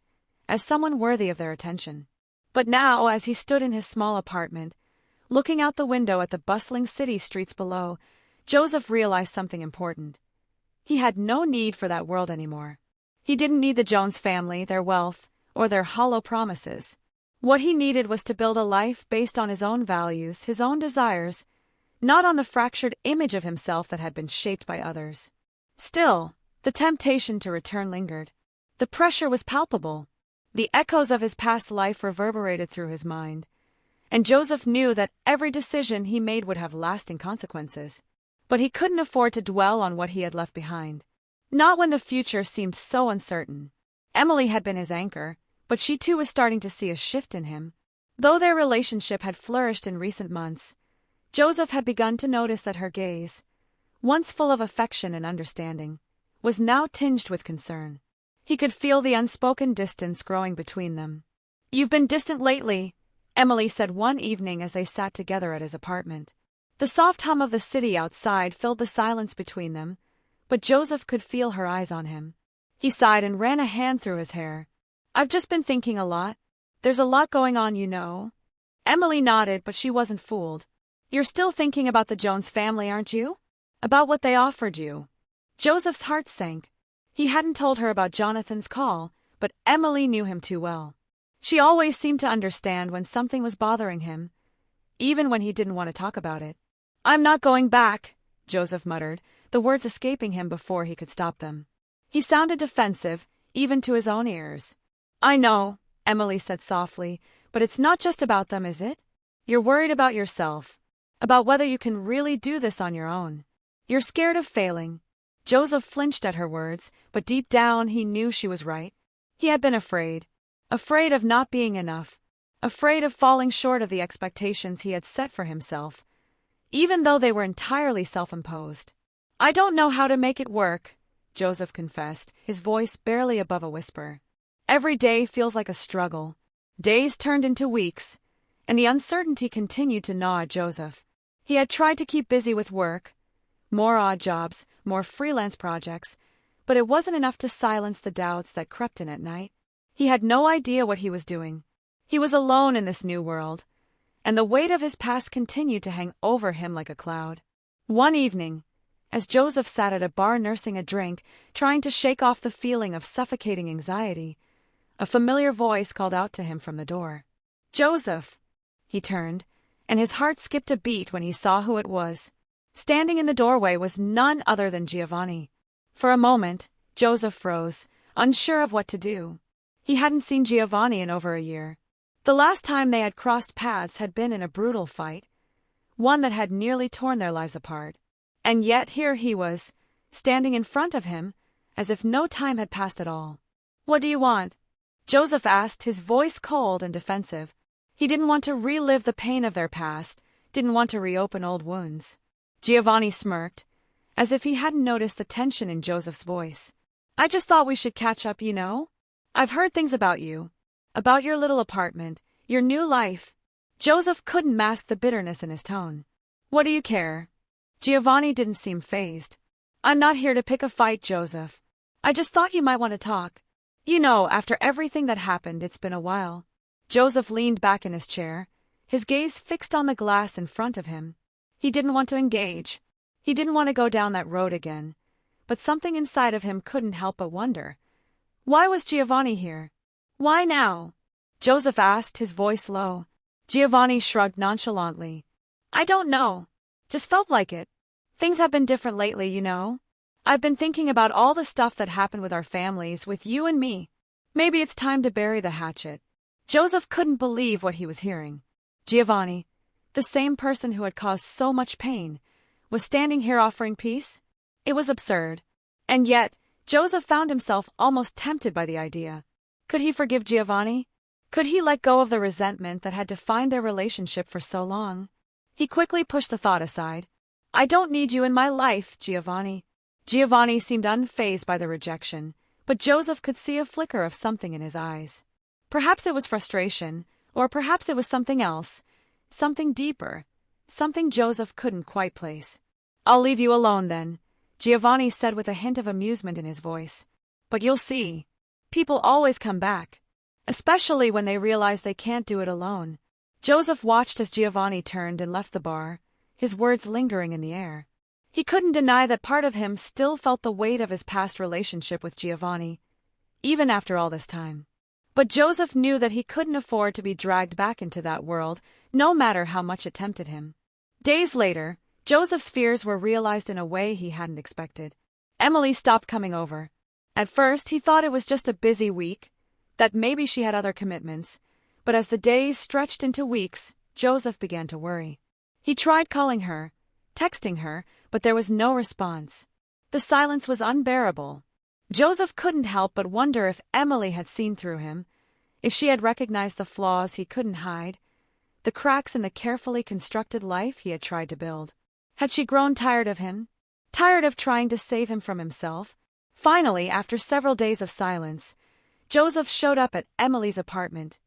as someone worthy of their attention. But now, as he stood in his small apartment, looking out the window at the bustling city streets below, Joseph realized something important. He had no need for that world anymore. He didn't need the Jones family, their wealth, or their hollow promises. What he needed was to build a life based on his own values, his own desires, not on the fractured image of himself that had been shaped by others. Still, the temptation to return lingered. The pressure was palpable. The echoes of his past life reverberated through his mind, and Joseph knew that every decision he made would have lasting consequences. But he couldn't afford to dwell on what he had left behind. Not when the future seemed so uncertain. Emily had been his anchor, but she too was starting to see a shift in him. Though their relationship had flourished in recent months, Joseph had begun to notice that her gaze, once full of affection and understanding, was now tinged with concern. He could feel the unspoken distance growing between them. "You've been distant lately," Emily said one evening as they sat together at his apartment. The soft hum of the city outside filled the silence between them, but Joseph could feel her eyes on him. He sighed and ran a hand through his hair. "I've just been thinking a lot. There's a lot going on, you know." Emily nodded, but she wasn't fooled. "You're still thinking about the Jones family, aren't you? About what they offered you?" Joseph's heart sank. He hadn't told her about Jonathan's call, but Emily knew him too well. She always seemed to understand when something was bothering him, even when he didn't want to talk about it. "I'm not going back," Joseph muttered, the words escaping him before he could stop them. He sounded defensive, even to his own ears. "I know," Emily said softly, "but it's not just about them, is it? You're worried about yourself, about whether you can really do this on your own. You're scared of failing." Joseph flinched at her words, but deep down he knew she was right. He had been afraid of not being enough, afraid of falling short of the expectations he had set for himself, even though they were entirely self-imposed. "I don't know how to make it work," Joseph confessed, his voice barely above a whisper. "Every day feels like a struggle." Days turned into weeks, and the uncertainty continued to gnaw at Joseph. He had tried to keep busy with work, more odd jobs, more freelance projects, but it wasn't enough to silence the doubts that crept in at night. He had no idea what he was doing. He was alone in this new world, and the weight of his past continued to hang over him like a cloud. One evening, as Joseph sat at a bar nursing a drink, trying to shake off the feeling of suffocating anxiety, a familiar voice called out to him from the door. "Joseph!" He turned, and his heart skipped a beat when he saw who it was. Standing in the doorway was none other than Giovanni. For a moment, Joseph froze, unsure of what to do. He hadn't seen Giovanni in over a year. The last time they had crossed paths had been in a brutal fight, one that had nearly torn their lives apart. And yet here he was, standing in front of him, as if no time had passed at all. "What do you want?" Joseph asked, his voice cold and defensive. He didn't want to relive the pain of their past, didn't want to reopen old wounds. Giovanni smirked, as if he hadn't noticed the tension in Joseph's voice. "I just thought we should catch up, you know? I've heard things about you. About your little apartment, your new life." Joseph couldn't mask the bitterness in his tone. "What do you care?" Giovanni didn't seem fazed. "I'm not here to pick a fight, Joseph. I just thought you might want to talk. You know, after everything that happened, it's been a while." Joseph leaned back in his chair, his gaze fixed on the glass in front of him. He didn't want to engage. He didn't want to go down that road again. But something inside of him couldn't help but wonder. Why was Giovanni here? Why now? Joseph asked, his voice low. Giovanni shrugged nonchalantly. "I don't know. Just felt like it. Things have been different lately, you know. I've been thinking about all the stuff that happened with our families, with you and me. Maybe it's time to bury the hatchet." Joseph couldn't believe what he was hearing. Giovanni, the same person who had caused so much pain, was standing here offering peace? It was absurd. And yet, Joseph found himself almost tempted by the idea. Could he forgive Giovanni? Could he let go of the resentment that had defined their relationship for so long? He quickly pushed the thought aside. "I don't need you in my life, Giovanni." Giovanni seemed unfazed by the rejection, but Joseph could see a flicker of something in his eyes. Perhaps it was frustration, or perhaps it was something else, something deeper, something Joseph couldn't quite place. "I'll leave you alone then," Giovanni said with a hint of amusement in his voice. "But you'll see. People always come back, especially when they realize they can't do it alone." Joseph watched as Giovanni turned and left the bar, his words lingering in the air. He couldn't deny that part of him still felt the weight of his past relationship with Giovanni, even after all this time. But Joseph knew that he couldn't afford to be dragged back into that world, no matter how much it tempted him. Days later, Joseph's fears were realized in a way he hadn't expected. Emily stopped coming over. At first, he thought it was just a busy week, that maybe she had other commitments, but as the days stretched into weeks, Joseph began to worry. He tried calling her, texting her, but there was no response. The silence was unbearable. Joseph couldn't help but wonder if Emily had seen through him, if she had recognized the flaws he couldn't hide, the cracks in the carefully constructed life he had tried to build. Had she grown tired of him? Tired of trying to save him from himself? Finally, after several days of silence, Joseph showed up at Emily's apartment,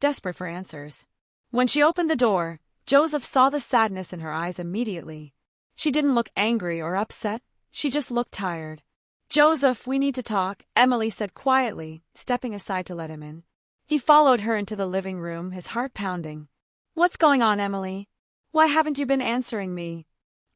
desperate for answers. When she opened the door, Joseph saw the sadness in her eyes immediately. She didn't look angry or upset, she just looked tired. "Joseph, we need to talk," Emily said quietly, stepping aside to let him in. He followed her into the living room, his heart pounding. "What's going on, Emily? Why haven't you been answering me?"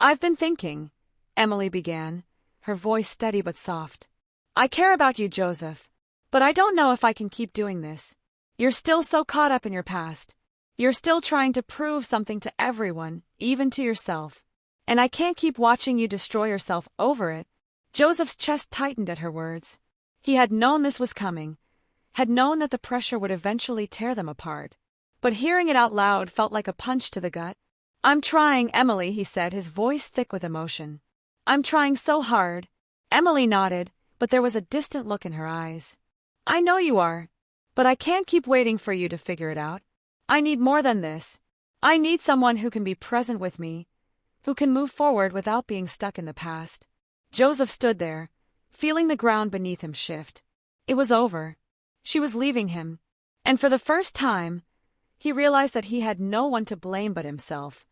"I've been thinking," Emily began, her voice steady but soft. "I care about you, Joseph, but I don't know if I can keep doing this. You're still so caught up in your past. You're still trying to prove something to everyone, even to yourself. And I can't keep watching you destroy yourself over it." Joseph's chest tightened at her words. He had known this was coming, had known that the pressure would eventually tear them apart. But hearing it out loud felt like a punch to the gut. "I'm trying, Emily," he said, his voice thick with emotion. "I'm trying so hard." Emily nodded, but there was a distant look in her eyes. "I know you are. But I can't keep waiting for you to figure it out. I need more than this. I need someone who can be present with me, who can move forward without being stuck in the past. Joseph stood there, feeling the ground beneath him shift. It was over. She was leaving him. And for the first time, he realized that he had no one to blame but himself.